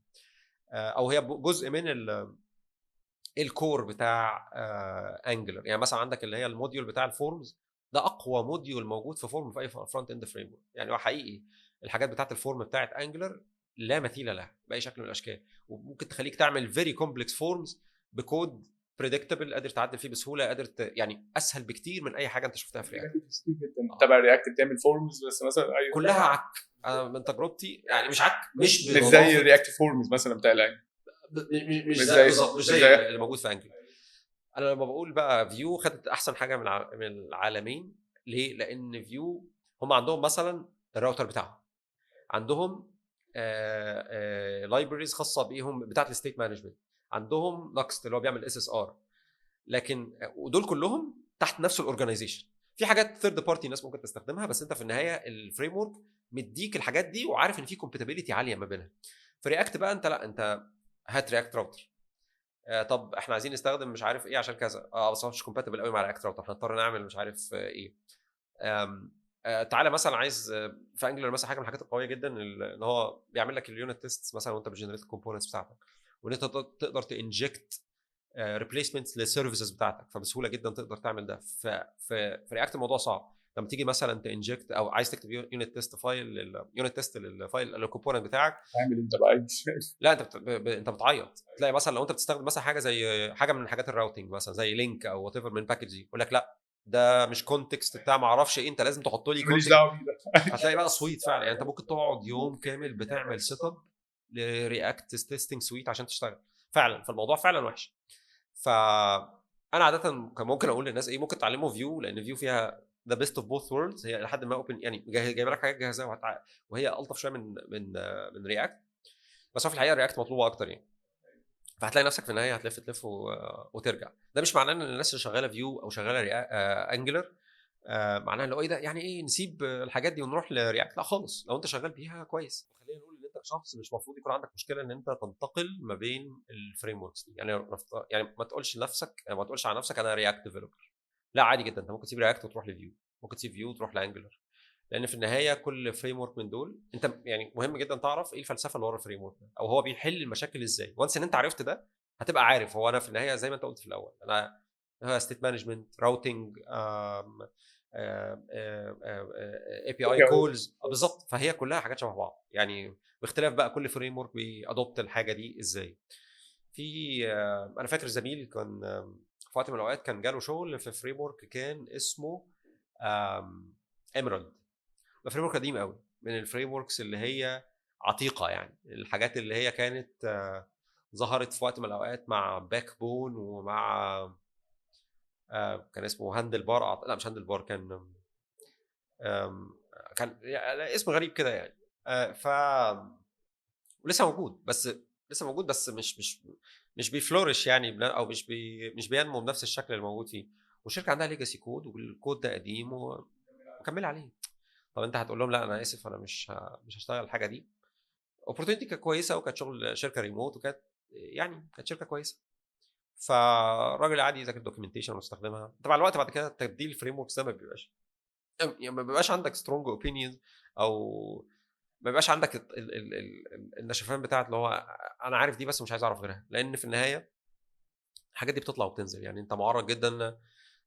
او هي جزء من الكور بتاع انجلر. يعني مثلا عندك اللي هي الموديول بتاع الفورمز، ده اقوى موديول موجود في فورم في اي فرونت اند فريم ورك. يعني هو حقيقي الحاجات بتاعت الفورم بتاعت انجلر لا مثيل لها باي شكل من الاشكال، وممكن تخليك تعمل فيري كومبلكس فورمز بكود بريدكتبل قادر تعدل فيه بسهوله، قادر يعني اسهل بكتير من اي حاجه انت شفتها في رياكت. كتير جدا تبع رياكت بتعمل فورمز، بس مثلا كلها عك. انا من تجربتي يعني مش عك، مش مش زي رياكت فورمز مثلا بتاع الانجل، مش زي بالظبط، مش زي اللي موجود في انجل. انا لما بقول بقى فيو خدت احسن حاجه من العالمين. ليه؟ لان فيو هم عندهم مثلا الراوتر بتاعهم، عندهم لايبريز خاصه بيهم بتاعه الستيت مانجمنت، عندهم نكست اللي هو بيعمل اس اس ار، لكن ودول كلهم تحت نفس الاورجنايزيشن. في حاجات ثيرد بارتي ناس ممكن تستخدمها، بس انت في النهايه الفريم ورك مديك الحاجات دي وعارف ان في كومباتيبيليتي عاليه ما بينها. في رياكت بقى انت لا، انت هات رياكت راوتر، طب احنا عايزين نستخدم مش عارف ايه عشان كذا، بس هو مش كومباتبل قوي مع رياكت راوتر، هنضطر نعمل مش عارف ايه. تعالى مثلا عايز في انجلر مثلا حاجه من الحاجات القويه جدا ان هو بيعمل لك اليونت تيست مثلا وانت بتجنريت الكومبوننتس بتاعتك، وان انت تقدر تنجكت ريبليسمنتس للسيرفيسز بتاعتك، فبسهوله جدا تقدر تعمل ده. في رياكت الموضوع صعب لما تيجي مثلا تنجكت او عايز تكتب يونت تيست فايل، يونت تيست للفايل الكومبوننت بتاعك، تعمل انت بقى لا انت انت بتعيط. تلاقي مثلا لو انت بتستخدم مثلا حاجه زي حاجه من حاجات الراوتنج مثلا زي لينك او وات ايفر من باكج دي، يقول لك لا ده مش كونتكست بتاع ما اعرفش ايه، انت لازم تحط لي ماليش كونتكست. دعوه بيه ده. هتلاقي بقى سويت فعلا، يعني انت ممكن تقعد يوم كامل بتعمل سيت اب لرياكت تيستنج سويت عشان تشتغل فعلا. فالموضوع فعلا وحش. انا عاده كان ممكن اقول للناس ايه، ممكن تعلموا فيو، لان فيو فيها ذا بيست اوف بوث وورلدز، هي لحد ما اوبن يعني جايبه لك حاجات جاهزه وهي الطف شويه من رياكت، بس هو في الحقيقه رياكت مطلوبه اكتر يعني. فهتلاقي نفسك في النهايه هتلف تلف وترجع. ده مش معناه ان الناس اللي شغاله فيو او شغاله انجلر معناها اللي هو ايه ده يعني ايه نسيب الحاجات دي ونروح لرياكت. لا خالص، لو انت شغال بيها كويس. خلينا نقول ان انت شخص مش المفروض يكون عندك مشكله ان انت تنتقل ما بين الفريم وركس دي. يعني ما تقولش لنفسك، ما تقولش على نفسك انا رياكت ديفلوبر. لا عادي جدا، انت ممكن تسيب رياكت وتروح لفيو، ممكن تسيب فيو وتروح لانجلر، لان في النهايه كل فريم ورك من دول انت يعني مهم جدا تعرف ايه الفلسفه اللي ورا الفريم ورك او هو بيحل المشاكل ازاي. وانس ان انت عرفت ده هتبقى عارف هو انا في النهايه زي ما انت قلت في الاول، انا ستيت مانجمنت، راوتنج، اي بي اي كولز بالظبط. فهي كلها حاجات شبه بعض يعني، باختلاف بقى كل فريم ورك بيادوبت الحاجه دي ازاي. في انا فاكر زميل كان في وقت من الاوقات كان جاله شغل في فريم ورك كان اسمه ايميرالد. ده فريم ورك قديم قوي، من الفريم وركس اللي هي عتيقه، يعني الحاجات اللي هي كانت ظهرت في وقت من الاوقات مع باك بون ومع كان اسمه هاندل بار، لا مش هاندل بار، كان يعني اسم غريب كده يعني. ف ولسه موجود، بس لسه موجود بس مش بيفلورش يعني، او مش بينمو بنفس الشكل اللي موجود فيه. والشركه عندها ليجاسي كود والكود ده قديم ومكمل عليه. طب انت هتقول لهم لا انا اسف انا مش هشتغل الحاجه دي. اوبورتونيتي كانت كويسه وكانت شغل شركه ريموت وكانت يعني كانت شركه كويسه. فالراجل عادي يذاكر دوكيومنتيشن واستخدمها. طبعا الوقت بعد كده تبديل الفريم وركس ده ما بيبقاش يعني ما بيبقاش عندك سترونج اوبينيونز، او ما بيبقاش عندك النشفان بتاعت اللي هو انا عارف دي بس مش عايز اعرف غيرها، لان في النهايه الحاجات دي بتطلع وبتنزل. يعني انت معرض جدا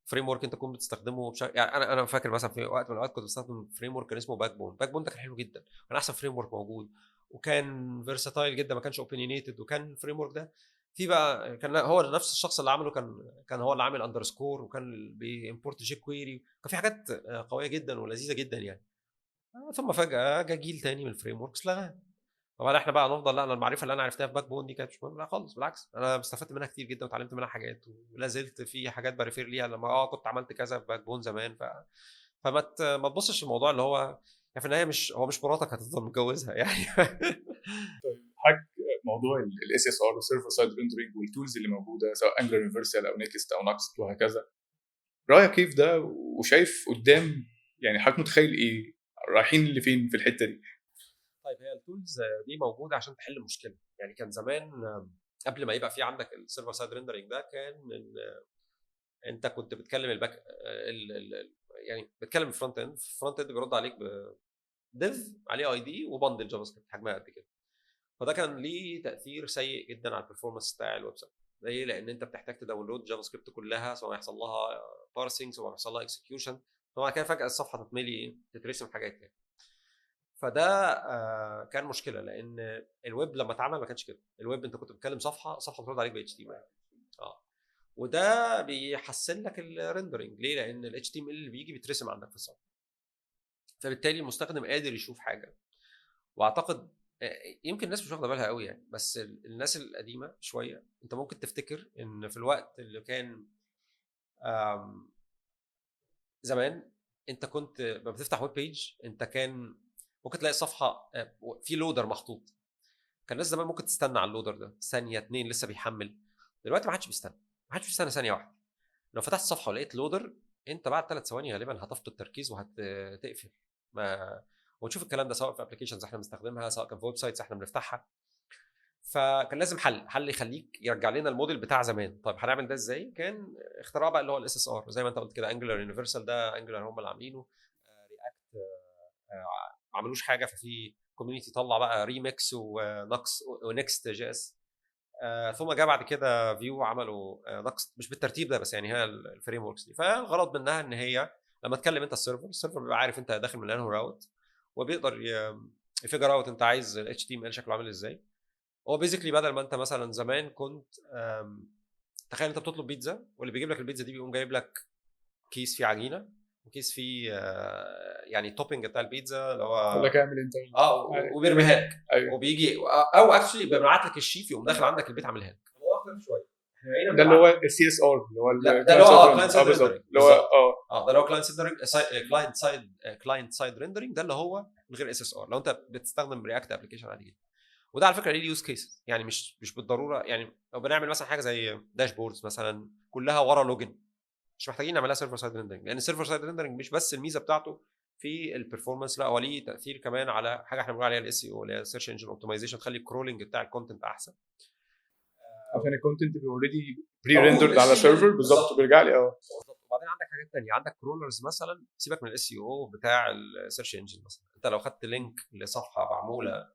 فريم ورك انت تكون بتستخدمه يعني انا فاكر مثلا في وقت من الاوقات كنت بستخدم فريم ورك كان اسمه باك بون. باك بون ده كان حلو جدا، كان احسن فريم ورك موجود، وكان فيرساتايل جدا، ما كانش اوبينيتد، وكان الفريم ورك ده في بقى كان هو نفس الشخص اللي عمله كان هو اللي عامل اندرسكور، وكان بيمبورت جي كويري، كان في حاجات قويه جدا ولذيذه جدا يعني. ثم فجاه جا جيل تاني من الفريم وركس لغاه. طبعا احنا بقى نفضل لا انا المعرفه اللي انا عرفتها في باك بون دي كانت مش مهمه، لا خالص بالعكس انا استفدت منها كتير جدا وتعلمت منها حاجات ولا زلت في حاجات بريفير ليها لما كنت عملت كذا في باك بون زمان. ما تبصش الموضوع اللي هو يعني في النهايه مش هو مش مراتك هتفضل متجوزها يعني. حاج موضوع الاس اس ار والسيرفر سايد ريندرنج والتولز اللي موجوده سواء انجلر يونيفرسال او نيكست او نكست وهكذا، رايك كيف ده وشايف قدام يعني حضرتك متخيل ايه رايحين اللي فين في الحته دي؟ طيب هي التولز دي موجوده عشان تحل مشكله. يعني كان زمان قبل ما يبقى في عندك السيرفر سايد ريندرنج ده كان انت كنت بتكلم الباك يعني بتكلم الفرونت اند، الفرونت اند بيرد عليك بديف عليه اي دي وبندل جافا سكريبت حجمها قد كده. فده كان ليه تاثير سيء جدا على البرفورمانس بتاع الويب سايت. ليه؟ لان انت بتحتاج تداونلود جافا سكريبت كلها سواء يحصل لها بارسنج سواء يحصل لها اكسكيوشن، طبعا كده فجاه الصفحه تتملي تترسم حاجات يعني. فده كان مشكله لان الويب لما اتعمل ما كانش كده. الويب انت كنت بتكلم صفحه بترد عليك ب اتش تي ام ال. وده بيحسن لك الريندرنج. ليه؟ لان ال HTML اللي بيجي بيترسم عندك في الصفحه، فبالتالي المستخدم قادر يشوف حاجه. واعتقد يمكن الناس مش واخده بالها قوي يعني، بس الناس القديمه شويه انت ممكن تفتكر ان في الوقت اللي كان زمان انت كنت لما بتفتح ويب بيج انت كان ممكن تلاقي الصفحه في لودر محطوط. كان الناس زمان ممكن تستنى على اللودر ده ثانيه اتنين لسه بيحمل. دلوقتي ما حدش بيستنى، ما حدش بيستنى ثانيه واحده. لو فتحت الصفحه ولقيت لودر انت بعد 3 ثواني غالبا هتفقد التركيز وهتقفل. ما ونشوف الكلام ده سواء في ابلكيشنز احنا بنستخدمها سواء كان في ويب سايتس احنا بنفتحها. فكان لازم حل يخليك يرجع لنا الموديل بتاع زمان. طيب هنعمل ده ازاي؟ كان اختراع بقى اللي هو الاس اس ار زي ما انت قلت كده. انجلر يونيفرسال ده انجلر هم اللي عاملينه. رياكت ما عملوش حاجه، ففي كوميونتي طلع بقى ريميكس ونكس ونكست جي اس. ثم جاء بعد كده فيو عملوا نقص مش بالترتيب ده بس يعني هي الفريم وركس دي. فالغرض منها ان هي لما تكلم انت السيرفر بيبقى عارف انت داخل من انهي راوت وبيقدر يفجر اوت انت عايز ال HTML شكله عامل ازاي. هو بيزيكلي بدل ما انت مثلا زمان كنت تخيل انت بتطلب بيتزا واللي بيجيب لك البيتزا دي بيقوم جايب لك كيس فيه عجينه وكيس فيه يعني التوبنج بتاع البيتزا اللي هو ولا كامل انت وبيرميها لك. أيوة. وبيجي او اكشلي بيبعت لك الشيف يقوم داخل عندك البيت عاملها لك. هو اختلف شويه. ده اللي هو السي اس ار اللي هو ده اللي هو كلاينت سايد بالظبط ريندرنج. اللي هو ده اللي هو كلاينت سايد ريندرنج ده اللي هو من غير اس اس ار لو انت بتستخدم رياكت ابلكيشن عادي جدا. وده على فكره ليه يوز كيسز يعني مش بالضروره. يعني لو بنعمل مثلا حاجه زي داشبوردز مثلا كلها ورا لوجن مش محتاجين نعملها سيرفر سايد ريندرنج لان السيرفر سايد ريندرنج مش بس الميزه بتاعته في البرفورمانس، لا هو ليه تاثير كمان على حاجه احنا بنقول عليها الاس اي او اللي هي السيرش انجن اوبتمايزيشن، تخلي الكرولنج بتاع الكونتنت احسن عشان الكونتنت بيبقى اوريدي بري ريندرد على سيرفر بالظبط بيرجع لي وبعدين عندك حاجات ثانيه. عندك كرولرز مثلا سيبك من الاس اي او بتاع السيرش انجن. مثلا انت لو خدت لينك لصفحه معموله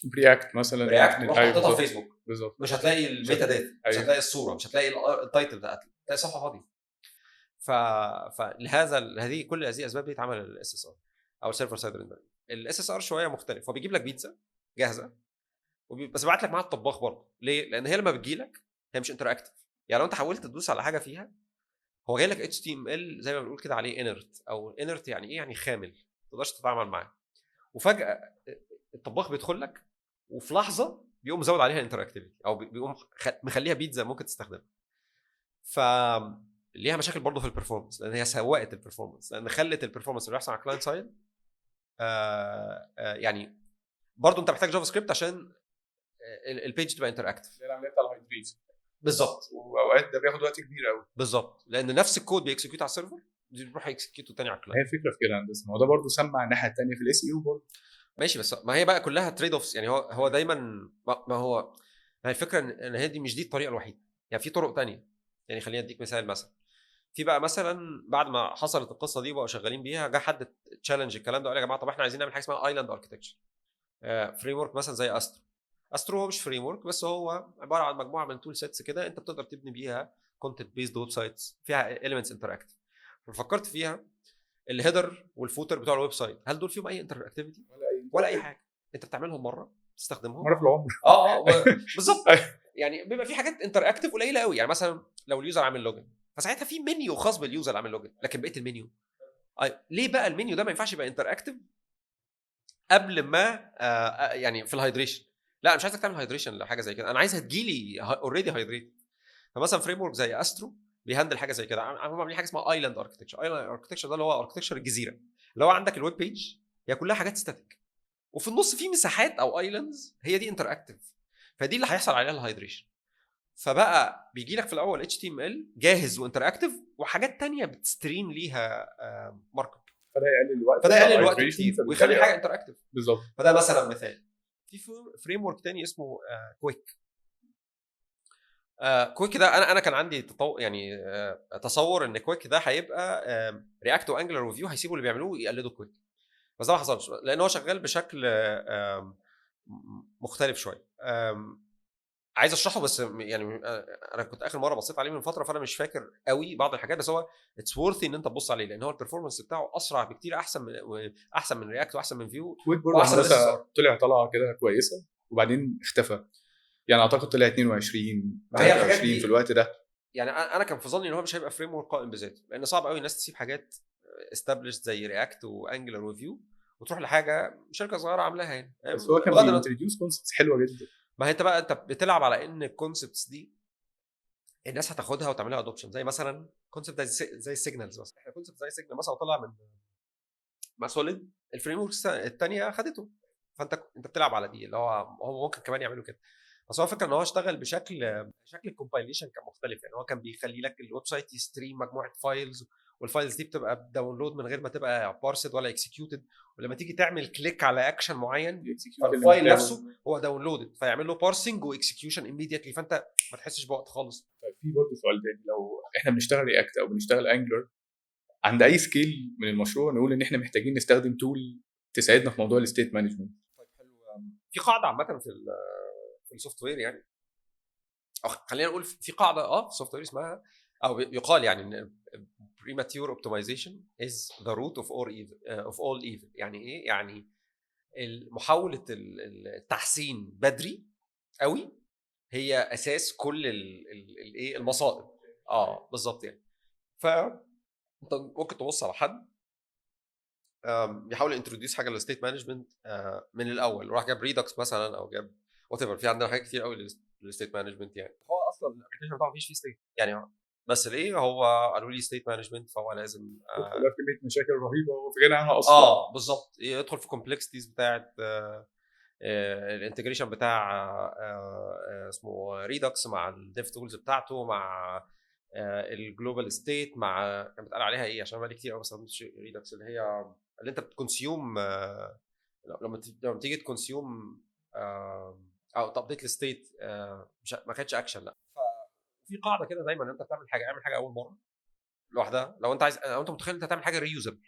برياكت مثلا رياكت ورحت حطيتها في فيسبوك بالظبط مش هتلاقي الميتا داتا مش هتلاقي الصوره مش هتلاقي التايتل ده هتلاقي صفحه فاضيه. هذه كل هذه الاسباب دي اتعمل الاس اس ار او السيرفر سايد ريندرنج. الاس اس ار شويه مختلف. هو بيجيب لك بيتزا جاهزه بس بيبعت لك معاها الطباخ برضه. ليه؟ لان هي لما بتجي لك هي مش انتراكتيف. يعني لو انت حاولت تدوس على حاجه فيها هو جاي لك اتش تي ام ال زي ما بنقول كده عليه انرت. او انرت يعني ايه؟ يعني خامل ما تقدرش تتعامل معاه. وفجاه الطباخ بيدخل لك وفي لحظه بيقوم مزود عليها انتراكتيفيتي او بيقوم مخليها بيتزا ممكن تستخدمها. ف ليها مشاكل برضه في البرفورمانس لان هي سوقت البرفورمانس لان خلت البرفورمانس اللي بيحصل على الكلاينت سايد يعني برضه انت محتاج جافا سكريبت عشان البيج تبقى انتراكتيف. العمليه بتاع الهايبريد بالظبط. واوقات ده بياخد وقت كبير قوي بالظبط لان نفس الكود بيكسكيوت على السيرفر بيروح يكسكيوته تاني على الكلاينت. هي الفكره في كده هندسه. ما هو ده برضه سمع الناحيه الثانيه في الاس اي او برضه ماشي بس ما هي بقى كلها تريد اوفس. يعني هو دايما ما هو الفكره ان هي دي مش دي الطريقه الوحيده. يعني في طرق تانية. يعني خلينا اديك مثلا في بقى مثلا بعد ما حصلت القصه دي وبقوا شغالين بيها جه حد تشالنج الكلام ده وقال يا جماعه طب احنا عايزين نعمل حاجه اسمها ايلاند اركتكتشر. فريم ورك مثلا زي استرو هو مش فريم ورك بس هو عباره عن مجموعه من تول سيتس كده انت بتقدر تبني بيها كونتنت بيزد ويب سايتس فيها اليمنتس انتراكتيف. ففكرت فيها الهيدر والفوتر بتوع الويب سايت هل دول فيهم اي انتراكتيفيتي ولا اي حاجه؟ انت بتعملهم مره تستخدمهم مره في العمر بالظبط. يعني بيبقى في حاجات انتراكتيف قليله قوي. يعني مثلا لو اليوزر عامل لوجن فساعتها في منيو خاص باليوزر عامل لوجن لكن بقيه المنيو ليه بقى المنيو ده ما ينفعش يبقى انتراكتيف قبل ما يعني في الهايدريشن. لا انا مش عايزك تعمل هايدريشن لحاجه زي كده، انا عايزها تجيلي اوريدي هايدريت. فمثلا فريم ورك زي استرو بيهندل حاجه زي كده. هم عاملين حاجه اسمها ايلاند اركتكتشر. ايلاند اركتكتشر ده اللي هو اركتكتشر الجزيره، اللي هو عندك الويب بيج هي كلها حاجات ستاتيك، وفي النص في مساحات او ايلاندز هي دي انتراكتيف، فدي اللي هيحصل عليها الهايدريشن. فبقى بيجي لك في الاول HTML جاهز وانتراكتيف، وحاجات تانية بتستريم ليها مارك اب، فده يقلل الوقت فده بتاع يقلل الوقت الهايدريشن، كتير ويخلي فبالتالي حاجه انتراكتيف. بالظبط. فده مثلا مثال. في فريم ورك تاني اسمه كويك. كويك ده انا كان عندي يعني تصور ان كويك ده هيبقى رياكت وانجلر وفيو هيسيبوا اللي بيعملوه ويقلدوا كويك، بس ده ما حصلش لان هو شغال بشكل مختلف شويه. عايز اشرحه بس يعني انا كنت اخر مره بصيت عليه من فتره، فانا مش فاكر قوي بعض الحاجات، بس هو اتس وورثي ان انت تبص عليه لان هو البرفورمانس بتاعه اسرع بكتير، احسن من رياكت واحسن من فيو كويك برضه واحسن من هندسه SSR. طلع طلعه كده كويسه وبعدين اختفى، يعني اعتقد طلع 22 ما هي الحاجات 23 دي في الوقت ده. يعني انا كان في ظني ان هو مش هيبقى فريم ورك قائم بذاته، لان صعب قوي الناس تسيب حاجات استابليشد زي رياكت وانجلر وفيو وتروح لحاجه شركه صغيره عاملاها يعني. بس هو كان بغض النظر، بينتروديوس كونسبتس حلوه جدا. ما هي انت بقى انت بتلعب على ان الكونسبتس دي الناس هتاخدها وتعملها ادوبشن، زي مثلا كونسبت زي السيجنالز مثلا. احنا كونسبت زي السيجنال مثلا طلع من مع سوليد، الفريم وركس الثانيه خدته، فانت بتلعب على دي اللي هو ممكن كمان يعملوا كده. بس هو الفكره ان هو اشتغل شكل الكومبايليشن كان مختلف، يعني هو كان بيخلي لك الويب سايت يستريم مجموعه فايلز، والفايلز دي بتبقى داونلود من غير ما تبقى بارسد ولا اكسكيوتد، ولما تيجي تعمل كليك على اكشن معين فالفايل نفسه هو داونلودد فيعمل له بارسنج واكسكيوشن ايميديتلي، فانت ما تحسش بوقت خالص. في برضه سؤال تاني، لو احنا بنشتغل رياكت او بنشتغل انجلر عند اي سكيل من المشروع، نقول ان احنا محتاجين نستخدم تول تساعدنا في موضوع الستيت مانجمنت. طيب حلو. في قاعده عامه في السوفت وير يعني، أو خلينا نقول في قاعده في السوفت وير اسمها، او يقال يعني ان premature optimization is the root of all evil. يعني ايه؟ يعني محاوله التحسين بدري قوي هي اساس كل الايه المصائب. بالظبط يعني. ف انت ممكن تبص على حد بيحاول انتروديوس حاجه للستيت مانجمنت من الاول، وراح جاب ريدكس مثلا او جاب وات ايفر، في عندنا حاجات كتير قوي للستيت مانجمنت يعني. هو اصلا الابلكيشن بتاعه مفيش فيه ستيت يعني، بس ليه هو قالوا لي ستيت مانجمنت فهو لازم كلها كميه مشاكل رهيبه وفي غنى عنها اصلا. بالظبط يدخل في كومبلكسيتيز بتاعه الانتجريشن بتاع اسمه ريدكس مع الديف تولز بتاعته، مع الجلوبال ستيت، مع كان بيتقال عليها ايه عشان بقالي كتير قوي ما استخدمتش ريدكس، اللي هي اللي انت بتكونسيوم لما تيجي تكونسيوم او تابديت الستيت ما كانتش اكشن. لا ففي قاعده كده دايما انت بتعمل حاجه، اعمل حاجه اول مره لوحدها. لو انت متخيل انت هتعمل حاجه ريوزبل،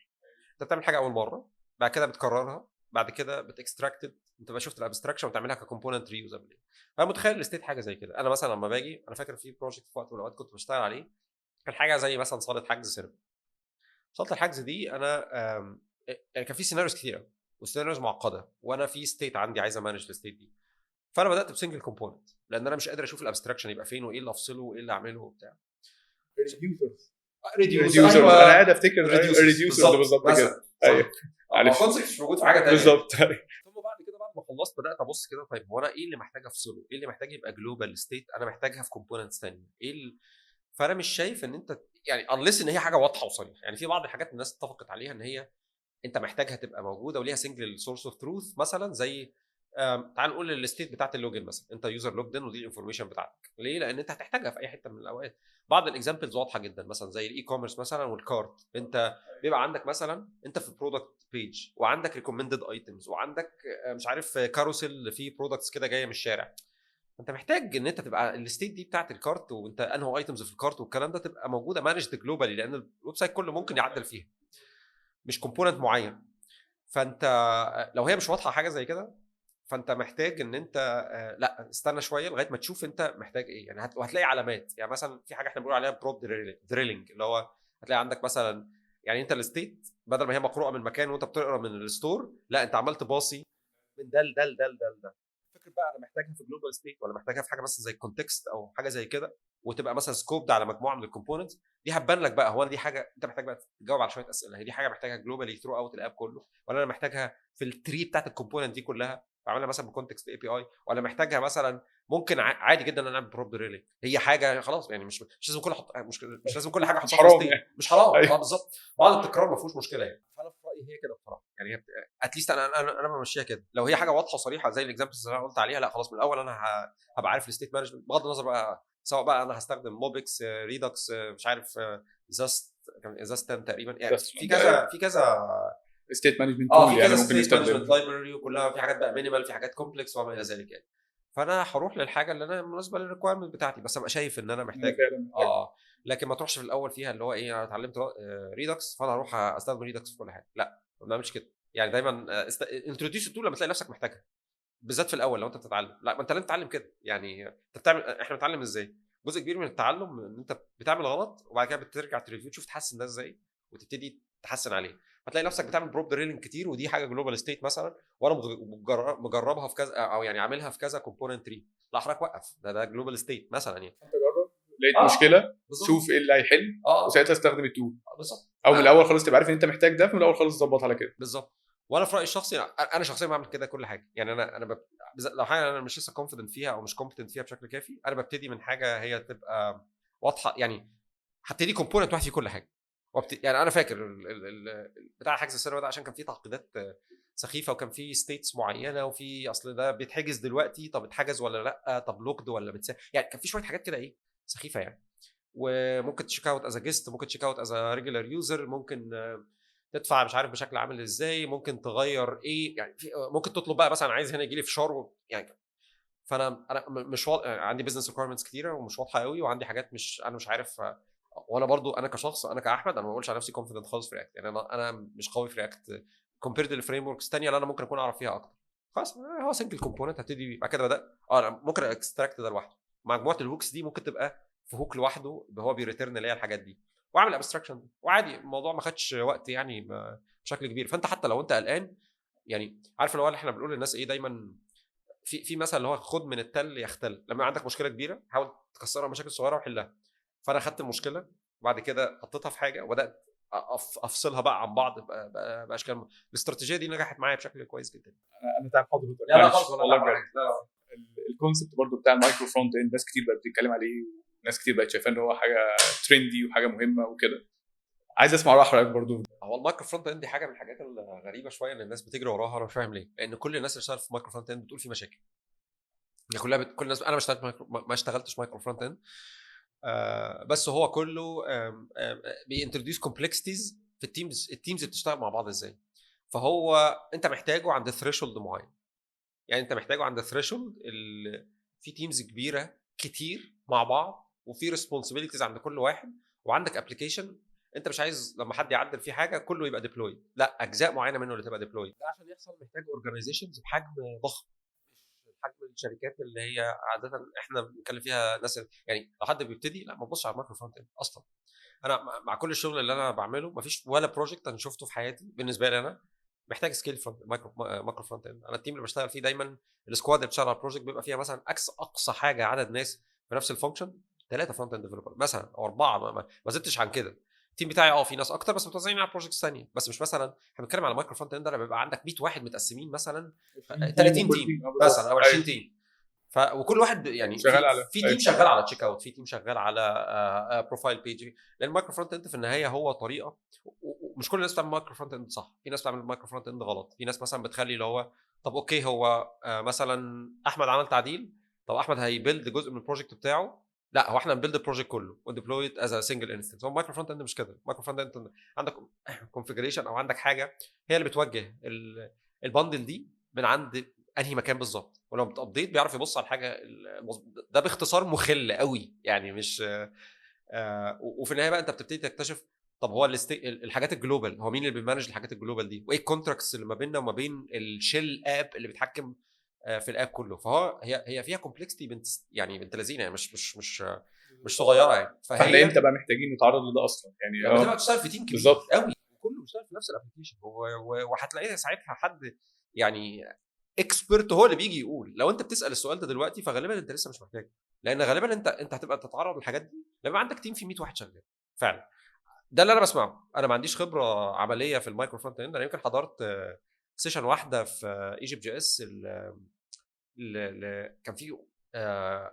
انت بتعمل حاجه اول مره بعد كده بتكررها بعد كده بتكستراكتد، انت بقى شفت الابستراكشن وتعملها ككومبوننت ريوزبل. فانا متخيل الستيت حاجه زي كده. انا مثلا لما باجي انا فاكر في بروجكت في وقت من الاوقات كنت بشتغل عليه، كان حاجه زي مثلا صاله حجز سيرفر. صاله الحجز دي انا يعني كان في سيناريوز كتير وسيناريوز معقده، وانا في ستيت عندي عايز امانج الستيت دي، فانا بدات بسنجل كومبوننت لان انا مش قادر اشوف الابستراكشن يبقى فين وايه اللي افصله وايه اللي اعمله وبتاع. ريديوسرز انا قاعد افتكر ريديوسرز بالظبط كده. ايوه معلش الكونسيبت مش موجود في حاجه ثانيه بالظبط. ثم بعد ما خلصت بدات ابص كده، طيب هو انا ايه اللي محتاج افصله؟ ايه اللي محتاج يبقى جلوبال ستيت انا محتاجها في كومبوننتس ثانيه؟ فانا مش شايف ان انت يعني unless ان هي حاجه واضحه وصريحه. يعني في بعض الحاجات الناس اتفقت عليها ان هي انت محتاجها تبقى موجوده وليها سنجل سورس اوف تروث، مثلا زي تعال نقول الستيت بتاعت اللوجن مثلا، انت يوزر لوجد ان ودي الانفورميشن بتاعتك. ليه؟ لان انت هتحتاجها في اي حته من الاوقات. بعض الاكزامبلز واضحه جدا مثلا زي الاي كوميرس مثلا والكارت. انت بيبقى عندك مثلا انت في برودكت بيج وعندك ريكومندد ايتمز وعندك مش عارف كاروسيل في برودكتس كده جايه من الشارع، انت محتاج ان انت تبقى الستيت دي بتاعت الكارت وانت انهو ايتمز في الكارت والكلام ده تبقى موجوده مانجد جلوبالي، لان الويب سايت كله ممكن يعدل فيها مش كومبوننت معين. فانت لو هي مش واضحه حاجه زي كده فانت محتاج ان انت لا استنى شويه لغايه ما تشوف انت محتاج ايه يعني. وهتلاقي علامات، يعني مثلا في حاجه احنا بنقول عليها بروب دريلينج، اللي هو هتلاقي عندك مثلا يعني انت الستيت بدل ما هي مقروءه من مكان وانت بتقرا من الستور، لا انت عملت باصي من ده لده لده لده. ممكن بقى انا محتاجها في جلوبال ستيت ولا محتاجها في حاجه مثلا زي كونتكست او حاجه زي كده، وتبقى مثلا سكوبد على مجموعه من الكومبوننتس دي. هتبان لك بقى هو دي حاجه انت محتاج بقى تجاوب على شويه اسئله، هي دي حاجه محتاجها جلوبالي ثرو اوت الاب كله، ولا انا محتاجها في التري بتاعت الكومبوننت دي كلها بعملها مثلا بكونتكست اي بي اي، ولا محتاجها مثلا ممكن عادي جدا ان انا اعمل بروب دريلينج. هي حاجه خلاص يعني مش لازم كل مش لازم كل حاجه مش احطها في حرام ستيت، يعني. مش حرام. أيوة. بالظبط، بعض التكرار ما فيهوش مشكله يعني. فانا في رايي هي كده بصراحه يعني، هي اتليست انا بمشيها كده. لو هي حاجه واضحه وصريحه زي الاكزامبلز اللي انا قلت عليها، لا خلاص من الاول انا هبقى عارف الستيت مانجمنت بغض النظر بقى، سواء بقى انا هستخدم موبكس ريدكس مش عارف زاستن تقريبا يعني، في كذا ستيت مانجمنت في تول يعني كذا ممكن ستيت نستخدمها. مانجمنت لايبرري، وكلها في حاجات بقى مينيمال، في حاجات كومبلكس وما الى ذلك يعني. فانا هروح للحاجه اللي انا مناسبه للريكويرمنت بتاعتي، بس ابقى شايف ان انا انا محتاج فعلا محتاج. لكن ما تروحش في الاول فيها اللي هو ايه انا اتعلمت ريدكس فانا هروح استخدم ريدكس في كل حاجه. لا ما بنعملش كده يعني. دايما انتروديوس التول لما تلاقي نفسك محتاجها، بالذات في الاول لو انت بتتعلم. لا ما انت لازم تتعلم كده يعني. انت بتعمل، احنا بنتعلم ازاي؟ جزء كبير من التعلم ان انت بتعمل غلط وبعد كده بترجع تريفيو تشوف تحسن ده ازاي وتبتدي تحسن عليه. هتلاقي نفسك بتعمل بروب دريلنج كتير، ودي حاجه جلوبال ستيت مثلا، وانا مجربها في كذا او يعني عاملها في كذا كومبوننت تري. لا حضرتك وقف، ده جلوبال ستيت مثلا يعني. انت جرب، لقيت مشكله بالظبط. شوف ايه اللي هيحل وساعتها استخدم التول. بالظبط. او من الاول خالص تبقى عارف ان انت محتاج ده، من الاول خالص ظبط على كده. بالظبط. وانا في رايي الشخصي انا شخصيا بعمل كده كل حاجه يعني. لو حاجه انا مش لسه كونفيدنت فيها او مش كومبتنت فيها بشكل كافي، انا ببتدي من حاجه هي تبقى واضحه يعني. هبتدي كومبوننت واحد في كل حاجه يعني انا فاكر بتاع حجز الثانوي ده عشان كان فيه تعقيدات سخيفه، وكان فيه ستيتس معينه، وفي اصل ده بيتحجز دلوقتي، طب اتحجز ولا لا، طب لوكد ولا يعني كان في شويه حاجات كده ايه سخيفه يعني. وممكن تشيك اوت از جيست، ممكن تشيك اوت از ريجولار يوزر، ممكن تدفع مش عارف بشكل عامل ازاي، ممكن تغير ايه يعني. ممكن تطلب بقى مثلا عايز هنا يجي لي فشار يعني. فانا مش عندي بزنس ريكويرمنتس كتيره ومش واضحه قوي، وعندي حاجات انا مش عارف. وانا برضو انا كشخص، انا كاحمد، انا ما بقولش على نفسي كونفيدنت خالص في رياكت يعني. انا مش قوي في رياكت كومبيرد للفريم وركس الثانيه اللي انا ممكن اكون اعرف فيها اكتر. خلاص هو سنجل كومبوننت هبتدي بعد كده بدات أنا ممكن اكستراكت ده لوحده. مجموعه الهوكس دي ممكن تبقى في هوك لوحده هو بيريتيرن اللي هي الحاجات دي، واعمل ابستراكشن وعادي. الموضوع ما خدش وقت يعني بشكل كبير. فانت حتى لو انت قلقان يعني، عارف اللي هو اللي احنا بنقول للناس ايه دايما، في مثل اللي هو خد من التل يختل. لما عندك مشكله كبيره حاول تكسرها مشاكل صغيره وحلها. فانا خدت المشكله وبعد كده حطيتها في حاجه وبدات افصلها بقى عن بعض باشكال. الاستراتيجيه دي نجحت معايا بشكل كويس جدا. انا تعب حضرتك لا معلش خالص والله ولا بجد. حاجه. لا. الكونسبت برضو بتاع المايكرو فرونت اند ناس كتير بقت بتتكلم عليه، وناس كتير بقت شايفاه ان هو حاجه ترندي وحاجه مهمه وكده. عايز اسمع راي حضرتك برضو. هو المايكرو فرونت اند دي حاجه من الحاجات الغريبه شويه ان الناس بتجري وراها. انا مش فاهم ليه، لان كل الناس اللي اشتغلت في مايكرو فرونت اند بتقول في مشاكل يعني. كل الناس، انا ما اشتغلتش مايكرو فرونت اند بس هو كله بينتروديوس كومبلكسيتيز في التيمز اللي بتشتغل مع بعض ازاي. فهو انت محتاجه عند ثريشولد معين يعني. انت محتاجه عند ثريشولد في تيمز كبيره كتير مع بعض، وفي ريسبونسبيلتيز عند كل واحد، وعندك ابلكيشن انت مش عايز لما حد يعدل فيه حاجه كله يبقى ديبلوي، لا اجزاء معينه منه اللي تبقى ديبلوي. ده عشان يحصل محتاج اورجانيزيشنز بحجم ضخم، مش حجم الشركات اللي هي عاده احنا بنتكلم فيها ناس يعني. لو حد بيبتدي لا ما تبصش على المايكرو فرونت اند اصلا. انا مع كل الشغل اللي انا بعمله ما فيش ولا بروجكت انا شفته في حياتي بالنسبه لي انا محتاج سكيل فرونت مايكرو فرونت اند. انا التيم اللي بشتغل فيه دايما السكواد اللي بتشتغل على البروجكت بيبقى فيها مثلا اقصى حاجه عدد ناس في نفس الفانكشن 3 فرونت اند ديفلوبر مثلا او 4، ما زدتش عن كده. التيم بتاعي في ناس اكتر بس متوزعين على بروجكتس ثانيه، بس مش مثلا احنا بنتكلم على مايكرو فرونت اند لما بيبقى عندك 100 واحد متقسمين مثلا 30 تيم مثلا او 20 تيم. وكل واحد يعني شغال على في تيم شغال على تشيك اوت، في تيم شغال على بروفايل بيج. لان المايكرو فرونت اند في النهايه هو طريقه، ومش كل الناس بتعمل مايكرو فرونت اند صح. في ناس بتعمل مايكرو فرونت اند غلط. في ناس مثلا بتخلي اللي هو طب اوكي هو مثلا احمد عمل تعديل، طب احمد هيبيلد جزء من البروجكت بتاعه. لا هو احنا بنبيلد البروجكت كله وديبلوي ات از سنجل انستنس. هو المايكرو فرونت اند مش كده. المايكرو فرونت اند عندك كونفيجريشن او عندك حاجه هي اللي بتوجه البندل دي من عند انهي مكان بالظبط، ولو بتابديت بيعرف يبص على الحاجه ده باختصار مخل قوي يعني. مش وفي النهايه بقى انت بتبتدي تكتشف طب هو الحاجات الجلوبال هو مين اللي بيمانج الحاجات الجلوبال دي، وايه الكونتراكتس اللي ما بيننا وما بين الشيل اب اللي بيتحكم في الاب كله. فهو هي فيها كومبلكسيتي يعني بنت لذينه يعني، مش صغيره يعني. فاحنا فهي امتى بقى محتاجين نتعرض لده اصلا يعني؟ لما تبقى تشتغل في تيم كبير بالظبط. قوي وكله بيشتغل في نفس الابلكيشن، وهتلاقيها ساعتها حد يعني اكسبرت هو اللي بيجي يقول. لو انت بتسال السؤال ده دلوقتي فغالبا انت لسه مش محتاج، لان غالبا انت هتبقى تتعرض للحاجات دي لما عندك تيم فيه 100 واحد شغال فعلا. ده اللي انا بسمعه. انا ما عنديش خبره عمليه في المايكرو فرونت اند. انا يمكن حضرت سيشن واحده في ايجيبت جي اس كان في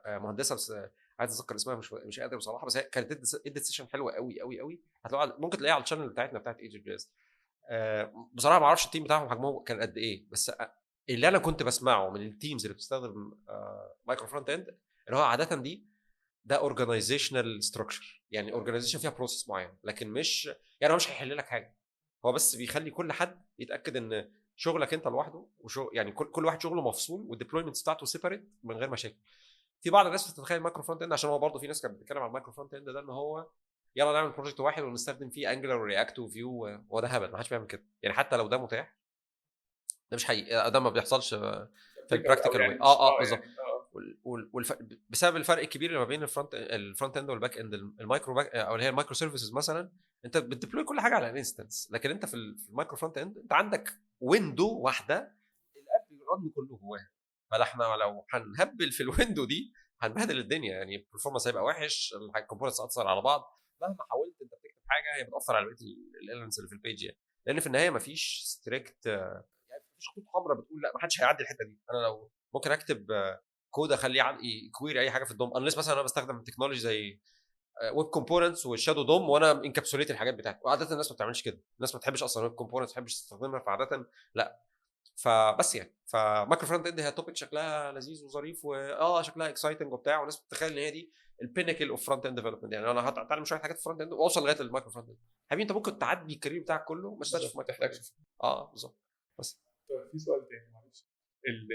مهندسه، بس عايز اتذكر اسمها، مش قادر بصراحه، بس هي كانت ادت سيشن حلوه قوي قوي قوي. هتلاقوها، ممكن تلاقيها على الشانل بتاعتنا بتاعت ايجيبت جي اس. بصراحه ما اعرفش التيم بتاعهم حجمه كان قد ايه، بس اللي انا كنت بسمعه من التيمز اللي بتستخدم مايكرو فرونت اند ان هو عاده ده اورجانيزيشنال ستراكشر. يعني اورجانيزيشن فيها بروسيس معين، لكن مش يعني هو مش هيحل لك حاجه، هو بس بيخلي كل حد يتاكد ان شغلك انت لوحده، يعني كل واحد شغله مفصول والديبلويمنت بتاعته سيبريت من غير مشاكل. في بعض الناس بتتخيل المايكرو فرونت اند، عشان هو برضه في ناس كانت بتتكلم عن المايكرو فرونت اند ده ان هو يلا نعمل بروجكت واحد ونستخدم فيه انجلر ورياكت وفيو، هو ده هبل، ما حدش بيعمل كده. يعني حتى لو ده متاح ده مش حقيقي، ده ما بيحصلش في البراكتيكال واي. بالظبط. بسبب الفرق الكبير اللي ما بين الفرونت اند والباك اند. المايكرو باك او اللي هي المايكرو سيرفيسز مثلا، انت بتديبلوي كل حاجه على الانستنس، لكن انت في المايكرو فرونت اند انت عندك ويندو واحده الاب بيرن كله جواها. فاحنا لو هنهبل في الويندو دي هنبهدل الدنيا، يعني البرفورمانس هيبقى وحش، الكومبوننتس هتاثر على بعض. مهما حاولت انت بتكتب حاجه هي بتاثر على بقيه الاليمنتس اللي في البيج يعني، لان في النهايه مفيش ستريكت، يعني مفيش خطوط حمراء بتقول لا ما حدش هيعدي الحته دي. انا لو ممكن اكتب كود اخليه يكويري اي حاجه في الدوم، انليس مثلا انا بستخدم تكنولوجي زي ويب كومبوننتس والشادو دوم وانا انكابسوليت الحاجات بتاعتي، وعاده الناس ما بتعملش كده، الناس ما بتحبش اصلا ويب كومبوننتس، ما بتحبش تستخدمها، فعاده لا. فبس يعني فمايكرو فرونت اند هي توبيك شكلها لذيذ وظريف شكلها اكسايتنج وبتاع، والناس بتتخيل ان هي دي البينكل اوف فرونت اند ديفلوبمنت. يعني انا هتعلم شويه حاجات في فرونت اند واوصل لغايه المايكرو فرونت اند. حبيبي انت ممكن تعدي الكارير بتاعك كله ما تشتغلش في مايكرو فرونت اند. بالظبط. بس طيب في سؤال تاني معلش،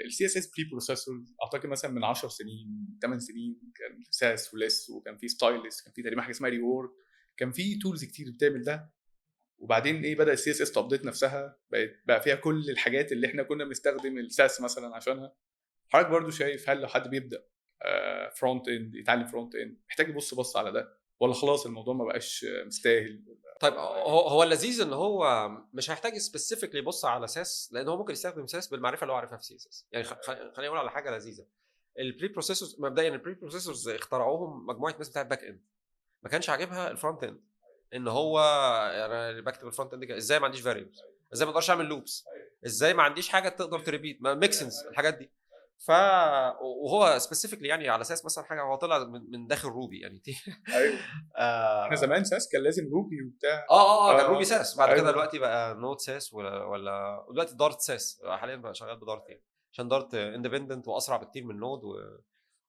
السي اس اس بري بروسيسور اعتقد مثلا من 10 سنين 8 سنين كان ساس وليس، وكان في ستايلس، كان في تقريبا حاجه اسمها ريورك، كان في تولز كتير بتعمل ده. وبعدين ايه، بدا السي اس اس تابديت نفسها، بقى فيها كل الحاجات اللي احنا كنا بنستخدم الساس مثلا عشانها. حضرتك برضو شايف هل لو حد بيبدا فرونت اند يتعلم فرونت اند محتاج يبص على ده، ولا خلاص الموضوع ما بقاش مستاهل؟ طيب هو اللذيذ ان هو مش هيحتاج سبيسيفيكلي يبص على ساس، لان هو ممكن يستخدم ساس بالمعرفه اللي هو عارفها في سي اس اس. يعني خلينا نقول على حاجه لذيذه. البري بروسيسورز مبدئيا، البري بروسيسورز اخترعوهم مجموعه ناس بتاعت باك اند، ما كانش عاجبها الفرونت اند. ان هو انا بكتب الفرونت اند ازاي ما عنديش فاريبلز، ازاي ما اقدرش اعمل لوبس، ازاي ما عنديش حاجه تقدر تريبيت ميكسنز الحاجات دي. ف وهو سبيسيفيكلي يعني على اساس مثلا حاجه هو طلع من داخل روبي يعني ايوه احنا زمان ساس كان لازم روبي وبتاع. كان روبي ساس، بعد كده أيوة. دلوقتي بقى نوت ساس ولا دلوقتي دارت ساس، حاليا بقى شغال بدارت يعني، عشان دارت اندبندنت واسرع بكتير من نود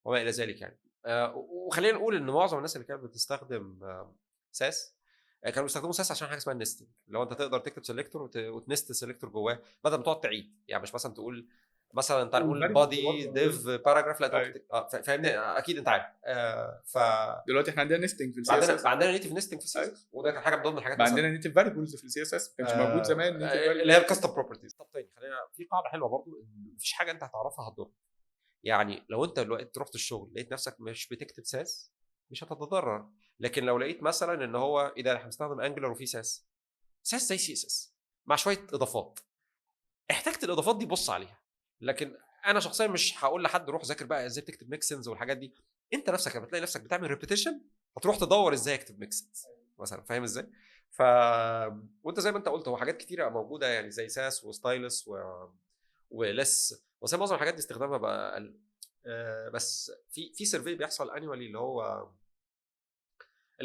وما الى ذلك يعني. وخلينا نقول ان معظم الناس اللي كانت بتستخدم ساس كانوا بيستخدموا ساس عشان حاجه اسمها النستنج، لو انت تقدر تكتب سيلكتور وتنست سيلكتور جواه بدل ما تقعد تعيد. يعني مش مثلا تقول مثلا تعال نقول بادي ديف باراجراف، لا فاهمني اكيد انت عارف. دلوقتي احنا عندنا نستنج في السي اس اس، عندنا نيتيف نستنج في السي اس اس، وده كان حاجه من ضمن الحاجات عندنا نيتيف فاريبلز في السي اس اس، ما كانش موجود زمان نيتيف اللي هي الكاستم بروبرتيز. طب تاني خلينا في قاعده حلوه برضو، ان مفيش حاجه انت هتعرفها هتضر. يعني لو انت دلوقتي رحت الشغل لقيت نفسك مش بتكتب ساس مش هتتضرر، لكن لو لقيت مثلا ان هو ايه ده احنا بنستخدم انجلر وفي ساس زي سي اس اس مع شويه اضافات، احتجت الاضافات دي بص عليها. لكن انا شخصيا مش هقول لحد روح ذاكر بقى ازاي تكتب ميكسنز والحاجات دي. انت نفسك لما تلاقي نفسك بتعمل ريبيتيشن هتروح تدور ازاي اكتب ميكسنز مثلا، فاهم ازاي؟ ف وانت زي ما انت قلت هو حاجات كتيره موجوده يعني زي ساس وستايلس ولس، بس معظم الحاجات دي استخدامها بقى اقل. بس في سيرفي بيحصل انيوالي اللي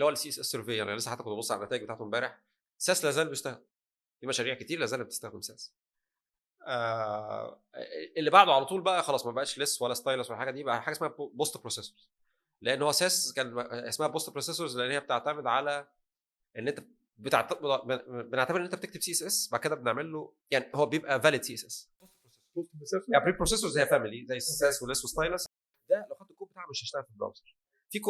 هو السي اس اس سيرفي. انا لسه حتى كنت ببص على النتائج بتاعته امبارح. ساس لا زال بيشتغل، في مشاريع كتير لا زالت بتستخدم ساس. اللي بعده على طول بقى خلاص ما بقاش لس ولا ستايلس ولا حاجه دي، بقى حاجه اسمها بوست بروسيسورز. لان هو ساس كان اسمها بوست بروسيسورز لان هي بتعتمد على ان انت بنعتبر ان انت بتكتب سي اس اس بعد كده بنعمل له، يعني هو بيبقى فاليد سي اس اس. يعني بري بروسيسورز هي فاميلي زي ساس ولس وستايلس. ده لو خدت الكود بتاعه مش هيشتغل في البراوزر.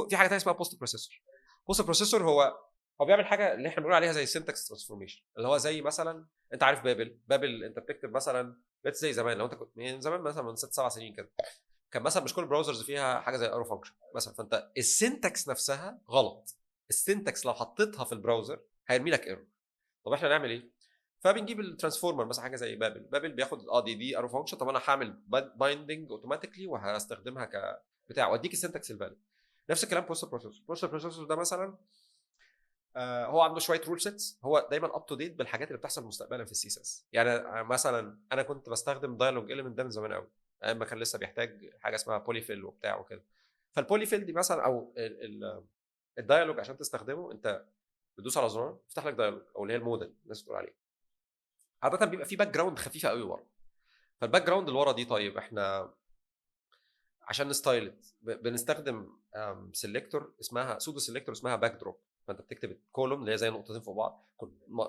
في حاجه ثانيه اسمها بوست بروسيسور. بوست بروسيسور هو بيعمل حاجه اللي احنا بنقول عليها زي سينتاكس ترانسفورميشن، اللي هو زي مثلا انت عارف بابل انت بتكتب مثلا زي زمان، لو انت كنت من زمان مثلا من 6 7 سنين كده كان مثلا مش كل البراوزرز فيها حاجه زي ارو فانكشن مثلا، فانت السينتاكس نفسها غلط. السينتاكس لو حطيتها في البراوزر هيرمي لك ايرور. طب احنا نعمل ايه؟ فبنجيب الترانسفورمر مثلا حاجه زي بابل بياخد دي ارو فانكشن. طب انا هعمل بايندنج اوتوماتيكلي وهستخدمها كبتاع واديك السنتكس الفاليد. نفس الكلام بروسيسور ده مثلا هو عنده شويه رول سيتس، هو دايما اب تو ديت بالحاجات اللي بتحصل مستقبلا في السي اس اس. يعني مثلا انا كنت بستخدم دايلوج اليمنت ده من زمان قوي، ايام ما كان لسه بيحتاج حاجه اسمها بوليفيل وبتاع وكده. فالبوليفيل دي مثلا او الدايلوج عشان تستخدمه انت بتدوس على زرار يفتح لك دايلوج او اللي هي المودل الناس بتقول عليه. عاده بيبقى في باك جراوند خفيفه قوي ورا. فالباك جراوند اللي ورا دي طيب احنا عشان نستايلت بنستخدم سيلكتور اسمها سودو سيلكتور اسمها باك دروب. فانت بتكتب الكولوم اللي هي زي نقطتين فوق بعض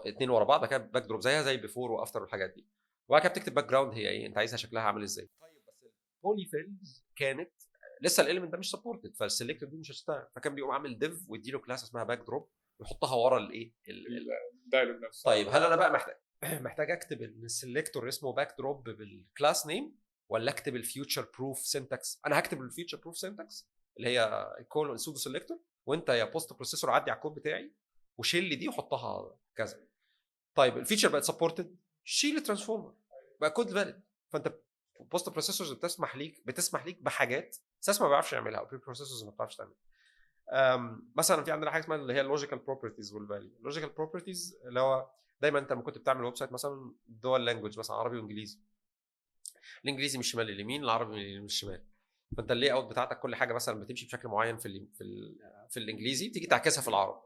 اثنين ورا بعض، بعد كده باك دروب زيها زي بيفور وافتر والحاجات دي، وبعد كده بتكتب باك جراوند هي ايه انت عايزها شكلها عامل ازاي. طيب بس البولي فيلز كانت لسه الاليمنت ده مش سبورتد، فالسيلكتور دي مش هتشتغل، فكان بيقوم عامل ديف ويديله كلاس اسمها باك دروب ويحطها ورا الايه الدايلوج نفسه. طيب هل انا بقى محتاج اكتب السيلكتور اسمه باك دروب بالكلاس نيم ولا اكتب الفيوتشر بروف سينتاكس؟ انا هكتب الفيوتشر بروف سينتاكس اللي هي الكولون سودو سيلكتور، وانت يا بوست بروسيسور عدي على الكود بتاعي وشيل لي دي وحطها كذا. طيب الفيتشر بقت سبورتد، شيل الترانسفورمر بقى كود فاليد. فانت بوست بروسيسورز بتسمح ليك بحاجات اساس ما بيعرفش يعملها، او بري بروسيسورز ما بتعرفش تعملها. مثلا في عندنا حاجه اسمها اللي هي اللوجيكال بروبرتيز والفاليو. اللوجيكال بروبرتيز اللي هو دايما انت لما كنت بتعمل ويب سايت مثلا دول لانجوج مثلا عربي وانجليزي، الانجليزي من الشمال لليمين، العربي من الشمال، فانت اللي اوت بتاعتك كل حاجه مثلا بتمشي بشكل معين في الانجليزي تيجي تعكسها في العربي.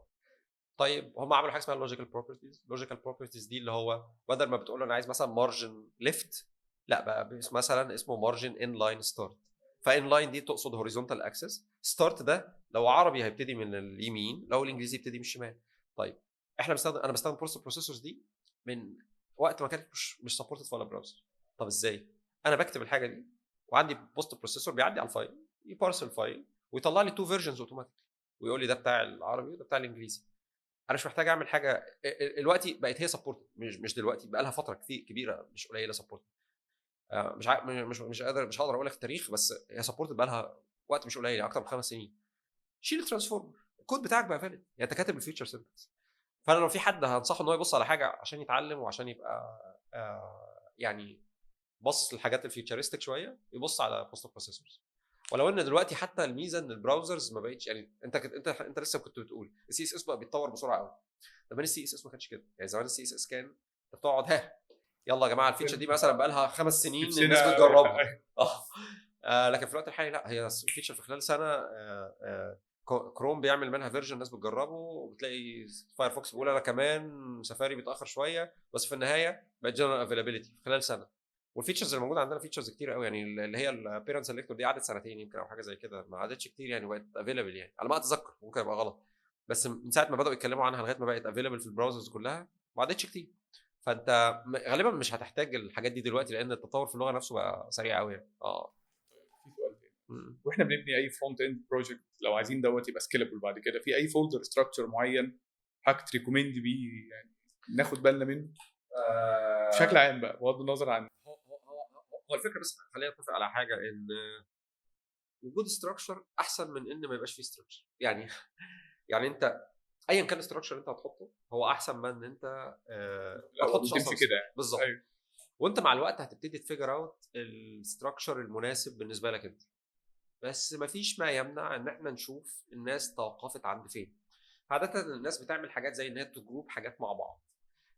طيب هم عملوا حاجه اسمها اللوجيكال بروبرتيز. اللوجيكال بروبرتيز دي اللي هو بدل ما بتقول له انا عايز مثلا مارجن ليفت، لا بقى مثلا اسمه مارجن ان لاين ستارت. فان لاين دي تقصد هوريزونتال اكسس، ستارت ده لو عربي هيبتدي من اليمين، لو الانجليزي يبتدي من الشمال. طيب انا بستخدم بروسيسورز دي من وقت ما كانت مش سبورتد في ولا براوزر. طب ازاي؟ انا بكتب الحاجه دي وعندي بوست بروسيسور بيعدي على الفايل يبارس الفايل ويطلع لي تو فيرجنز اوتوماتيك ويقول لي ده بتاع العربي وده بتاع الانجليزي. انا مش محتاج اعمل حاجه. دلوقتي بقت هي سبورتد، مش دلوقتي، بقى لها فتره كتير كبيره مش قليله سبورتد. مش هقدر اقول لك التاريخ، بس هي سبورتد بقى لها وقت مش قليل، اكتر من 5 سنين. شيل الترانسفورمر، الكود بتاعك بقى فاليد، يعني انت كاتب الفيتشر سنتكس. فانا لو في حد هنصحه ان هو يبص على حاجه عشان يتعلم وعشان يبقى يعني باصص للحاجات الفيوتشرستك شويه، يبص على بوست بروسيسورز. ولو ان دلوقتي حتى الميزه ان البراوزرز ما بقتش، يعني انت لسه كنت بتقول السي اس اس بقى بيتطور بسرعه قوي. زمان السي اس اس ما كانش كده، يعني زمان السي اس اس كان بتقعد يلا يا جماعه الفيتشر دي مثلا بقى لها 5 سنين الناس بتجربها. لكن في الوقت الحالي لا، هي الفيتشر في خلال سنه كروم بيعمل منها فيرجن الناس بتجربه، وبتلاقي فايرفوكس بيقول انا كمان، سفاري بيتاخر شويه، بس في النهايه بقت جنرال افيلابيلتي في خلال سنه. والفيتشرز اللي موجوده عندنا فيتشرز كتير قوي، يعني اللي هي البيرنت سيلكتور دي قعدت سنتين يمكن او حاجه زي كده، ما قعدتش كتير يعني، بقت افيلابل يعني على ما اتذكر، ممكن ابقى غلط، بس من ساعه ما بداوا يتكلموا عنها لغايه ما بقت افيلابل في البراوزرز كلها ما عدتش كتير. فانت غالبا مش هتحتاج الحاجات دي دلوقتي لان التطور في اللغه نفسه بقى سريع قوي يعني. في سؤال تاني، واحنا بنبني اي فرونت اند بروجكت لو عايزين دوت يبقى سكيلبل بعد كده، في اي فولدر ستراكشر معين حضرتك تريكومند بيه يعني ناخد بالنا منه بشكل عام بقى بغض النظر عن هو الفكره. بس خلينا نتفق على حاجه، ان وجود ستراكشر احسن من ان ما يبقاش فيه ستراكشر. يعني انت ايا كان الستراكشر انت هتحطه هو احسن من ان انت ما تحطش اصلا كده يعني. بالظبط. أيوه. وانت مع الوقت هتبتدي تفيجر اوت الستراكشر المناسب بالنسبه لك انت، بس مفيش ما يمنع ان احنا نشوف الناس توقفت عند فين. عاده الناس بتعمل حاجات زي ان هي تجروب حاجات مع بعض.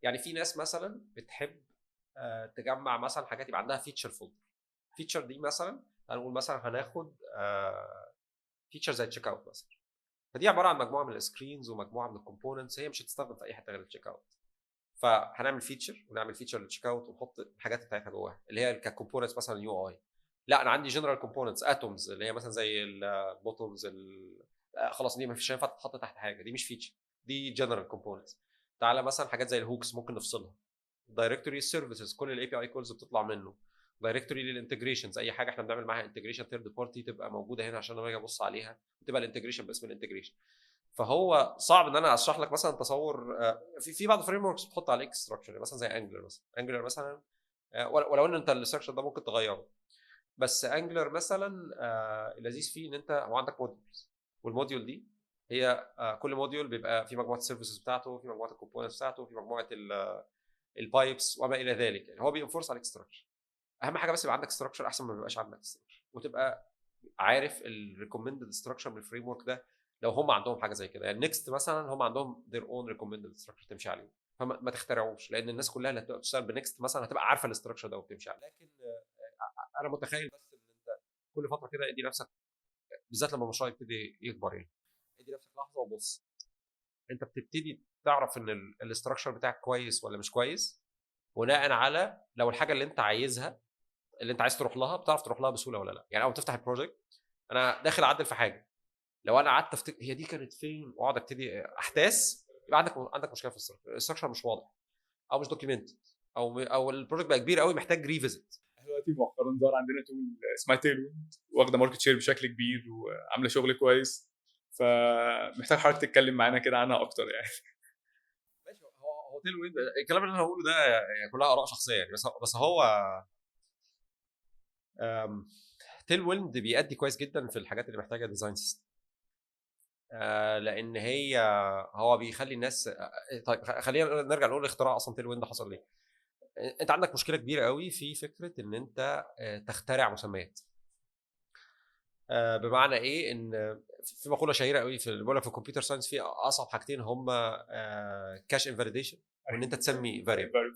يعني في ناس مثلا بتحب تجمع مثلا حاجات يبقى عندها فيتشر فولدر. فيتشر دي مثلا هنقول مثلا هناخد فيتشر زي تشيك اوت مثلا، فدي عباره عن مجموعه من السكرينز ومجموعه من الكومبوننتس هي مش هتستخدم في اي حته غير التشيك اوت. فهنعمل فيتشر ونعمل فيتشر للتشيك اوت ونحط الحاجات بتاعتها جواها اللي هي ككومبوننتس مثلا يو اي. لا انا عندي جنرال كومبوننتس اتومز اللي هي مثلا زي البوتومز خلاص دي مش هينفع تتحط تحت حاجه، دي مش فيتشر، دي جنرال كومبوننتس. تعالى مثلا حاجات زي الهوكس ممكن نفصلها. دايركتوري سيرفيسز كل الاي بي اي كولز بتطلع منه. دايركتوري للانتجريشنز اي حاجه احنا بنعمل معاها انتجريشن ثيرد بارتي تبقى موجوده هنا عشان لما اجي ابص عليها تبقى الانتجريشن باسم الانتجريشن. فهو صعب ان انا اشرح لك مثلا تصور في بعض الفريم وركس بتحط عليك ستراكشر مثلا زي انجلر مثلا ولو ان انت الاستراكشر ده ممكن تغيره، بس انجلر مثلا اللذيذ فيه ان انت هو عندك موديولز، والموديول دي هي كل موديول بيبقى في مجموعه السيرفيسز بتاعته، في مجموعه الكومبوننتس بتاعته، في مجموعه البايبس وما الى ذلك. يعني هو بينفورس عليك ستراكشر. اهم حاجه بس يبقى عندك ستراكشر احسن ما يبقاش عندك ستراكشر، وتبقى عارف الريكومندد ستراكشر من الفريم ورك ده لو هم عندهم حاجه زي كده. يعني نيكست مثلا هم عندهم their own recommended structure تمشي عليه، فما تخترعوش، لان الناس كلها اللي هتبقى بتشتغل بنكست مثلا هتبقى عارفه الاستراكشر ده وبتمشي عليه. لكن انا متخيل بس ان انت كل فتره كده ادي نفسك، بالذات لما المشروع يبتدي يكبر يعني، ادي نفسك لحظه وبص انت بتبتدي تعرف ان الاستراكشر بتاعك كويس ولا مش كويس، بناء على لو الحاجه اللي انت عايزها اللي انت عايز تروح لها بتعرف تروح لها بسهوله ولا لا. يعني اول ما تفتح البروجكت انا داخل اعدل في حاجه، لو انا قعدت افتكر هي دي كانت فين واقعد ابتدي احداث، يبقى عندك مشكله في الاستراكشر مش واضح او مش دوكيومنت او البروجكت بقى كبير قوي محتاج ريفيزيت. دلوقتي مؤخرا ظهر عندنا تول اسمها تيلويند، واخده ماركت شير بشكل كبير وعامله شغل كويس، فمحتاج حضرتك تتكلم معانا كده عنها اكتر يعني. ماشي. هو تيل ويند الكلام اللي انا هقوله ده يعني كلها اراء شخصيه يعني، بس هو تيل ويند بيأدي كويس جدا في الحاجات اللي محتاجه ديزاين سيستم، لان هو بيخلي الناس طيب خلينا نرجع نقول الاختراع اصلا تيل ويند حصل ليه. انت عندك مشكله كبيره قوي في فكره ان انت تخترع مسميات. بمعنى ايه؟ ان في مقوله شهيره قوي في بيقول لك في الكمبيوتر ساينس في اصعب حاجتين هم كاش انفاليديشن وان انت تسمي فاريبل.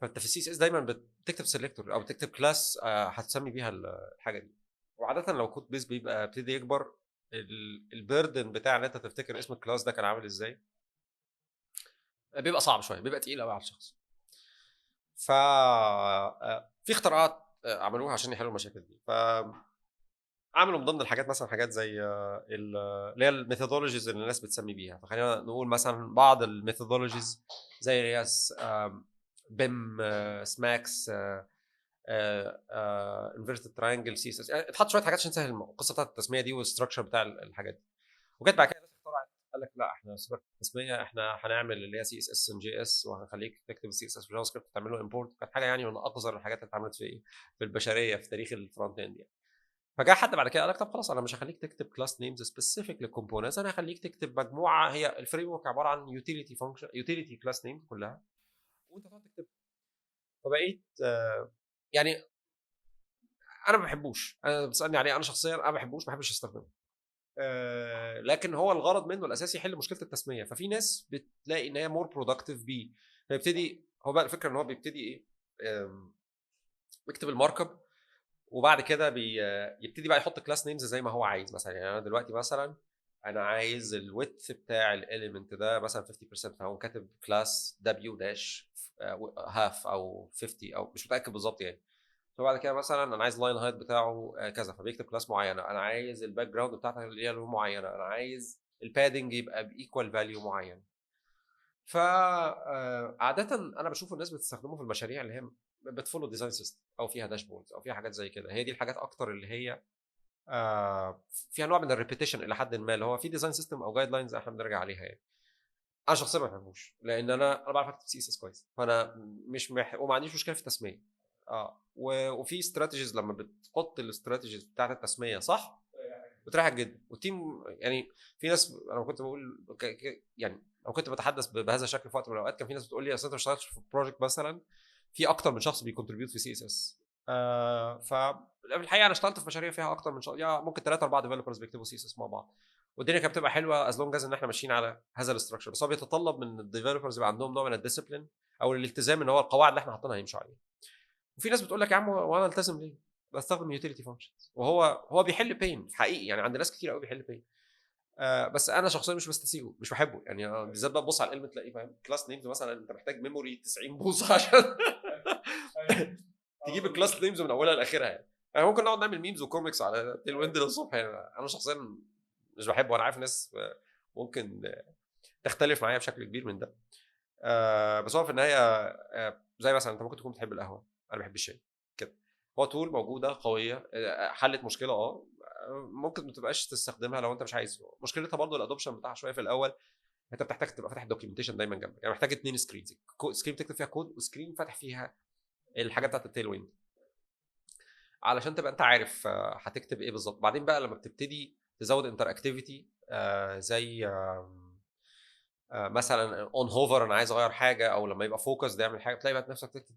فانت في السي اس اس دايما بتكتب سيلكتور او بتكتب كلاس هتسمي بيها الحاجه دي، وعاده لو كود بيس بيبقى ابتدي يكبر البيردن بتاع ان انت تفتكر اسم الكلاس ده كان عامل ازاي بيبقى صعب شويه، بيبقى تقيل قوي على الشخص. ف في اختراعات عملوها عشان يحلوا المشاكل دي. ف عملوا من ضمن الحاجات مثلا حاجات زي اللي هي الميثودولوجيز اللي الناس بتسمي بيها. فخلينا نقول مثلا بعض الميثودولوجيز زي اللي هي بيم، سماكس، انفيرتد تراينجل، سي اس اس. اتحط شويه حاجات عشان تسهل القصه بتاعت التسميه دي والستراكشر بتاع الحاجات دي. وجت بعد كده ناس اخترعت قال لك لا احنا سيبك من التسميه، احنا هنعمل اللي هي سي اس اس ام جي اس وهنخليك تكتب السي اس اس في جافا سكريبت وتعمل له امبورت. كانت حاجه يعني من اقذر الحاجات اللي اتعملت في البشريه في تاريخ الفرونت اند يعني. فجاء حد بعد كده قال لك طب خلاص انا مش هخليك تكتب كلاس نيمز سبيسيفيك للكومبوننتس، انا هخليك تكتب مجموعه، هي الفريم ورك عباره عن يوتيليتي فانكشن يوتيليتي كلاس نيمز كلها وانت تقعد تكتب. فبقيت يعني انا ما بحبوش، انا بتسالني عليه انا شخصيا انا ما بحبش استخدمه. لكن هو الغرض منه الاساسي يحل مشكله التسميه. ففي ناس بتلاقي ان هي مور برودكتيف بيه، فيبتدي هو بقى الفكره ان هو بيبتدي ايه بيكتب المارك اب وبعد كده يبتدي بقى يحط كلاس نيمز زي ما هو عايز. مثلا يعني انا دلوقتي مثلا انا عايز الويدث بتاع الاليمنت ده مثلا 50%، فهو كاتب كلاس دبليو داش هاف او 50 او مش متاكد بالظبط يعني. فبعد كده مثلا انا عايز اللاين هايت بتاعه كذا، فبيكتب كلاس معينه. انا عايز الباك جراوند بتاعتها اللي هي معينه، انا عايز البادنج يبقى بايكوال فاليو معين. فعادة انا بشوف الناس بتستخدمه في المشاريع اللي هي بتفولو ديزاين سيستم او فيها داشبوردز او فيها حاجات زي كده. هي دي الحاجات اكتر اللي هي فيها نوع من الريبيتيشن الى حد ما، اللي هو في ديزاين سيستم او جايد لاينز احنا بنرجع عليها يعني. انا شخصيا ما بحبوش لان انا بعرف اكتب سي اس اس كويس، فانا مش وما عنديش مشكله في التسميه. وفي استراتيجيز لما بتحط الاستراتيجيز بتاعت التسميه صح بتريحك جدا والتيم يعني. في ناس انا كنت بقول يعني او كنت بتحدث بهذا الشكل في وقت من الاوقات، كان في ناس بتقول لي اصل انت ما اشتغلتش في بروجكت مثلا في اكتر من شخص بيكونتريبيوت في سي اس اس. ففي الحقيقه انا اشتغلت في مشاريع فيها اكتر من شخص، يعني ممكن 3 4 ديفلوبرز بيكتبوا سي اس اس مع بعض، والدنيا كانت بتبقى حلوه از لونج از ان احنا ماشيين على هذا الاستراكشر. بس هو بيتطلب من الديفلوبرز يبقى عندهم نوع من الديسيبلين او الالتزام ان هو القواعد اللي احنا حاطينها يمشوا عليها. وفي ناس بتقول لك يا عم وانا التزم ليه؟ بستخدم يوتيليتي فانكشنز وهو بيحل بين حقيقي يعني عند ناس كتير قوي بيحل بين. بس انا شخصيا مش بستسيغه مش بحبه يعني. بالذات بقى تبص على الالم تلاقي فاهم كلاس نيمز مثلا انت محتاج ميموري 90 بوصه عشان تجيب الكلاس نيمز من اولها لاخرها يعني ممكن نقعد نعمل ميمز وكوميكس على تيل ويند للصبح يعني. انا شخصيا مش بحبه وانا عارف ناس ممكن تختلف معايا بشكل كبير من ده. بس هو في النهايه زي مثلا انت ممكن تكون بتحب القهوه، انا بحب الشاي كده. هو تول موجوده قويه حلت مشكله ممكن ما تبقاش تستخدمها لو انت مش عايز. مشكلتها برضو الادوبشن بتاعها شويه في الاول. انت بتحتاج تبقى فاتح الدوكيومنتيشن دايما جنبك، يعني محتاج 2 سكرينز، سكرين تكتب فيها كود وسكرين فاتح فيها الحاجه بتاعت التيل ويند علشان تبقى انت عارف هتكتب ايه بالظبط. بعدين بقى لما بتبتدي تزود انتر اكتيفيتي زي مثلا اون هوفر انا عايز اغير حاجه، او لما يبقى فوكس ده يعمل حاجه، تلاقي بقى نفسك تكتب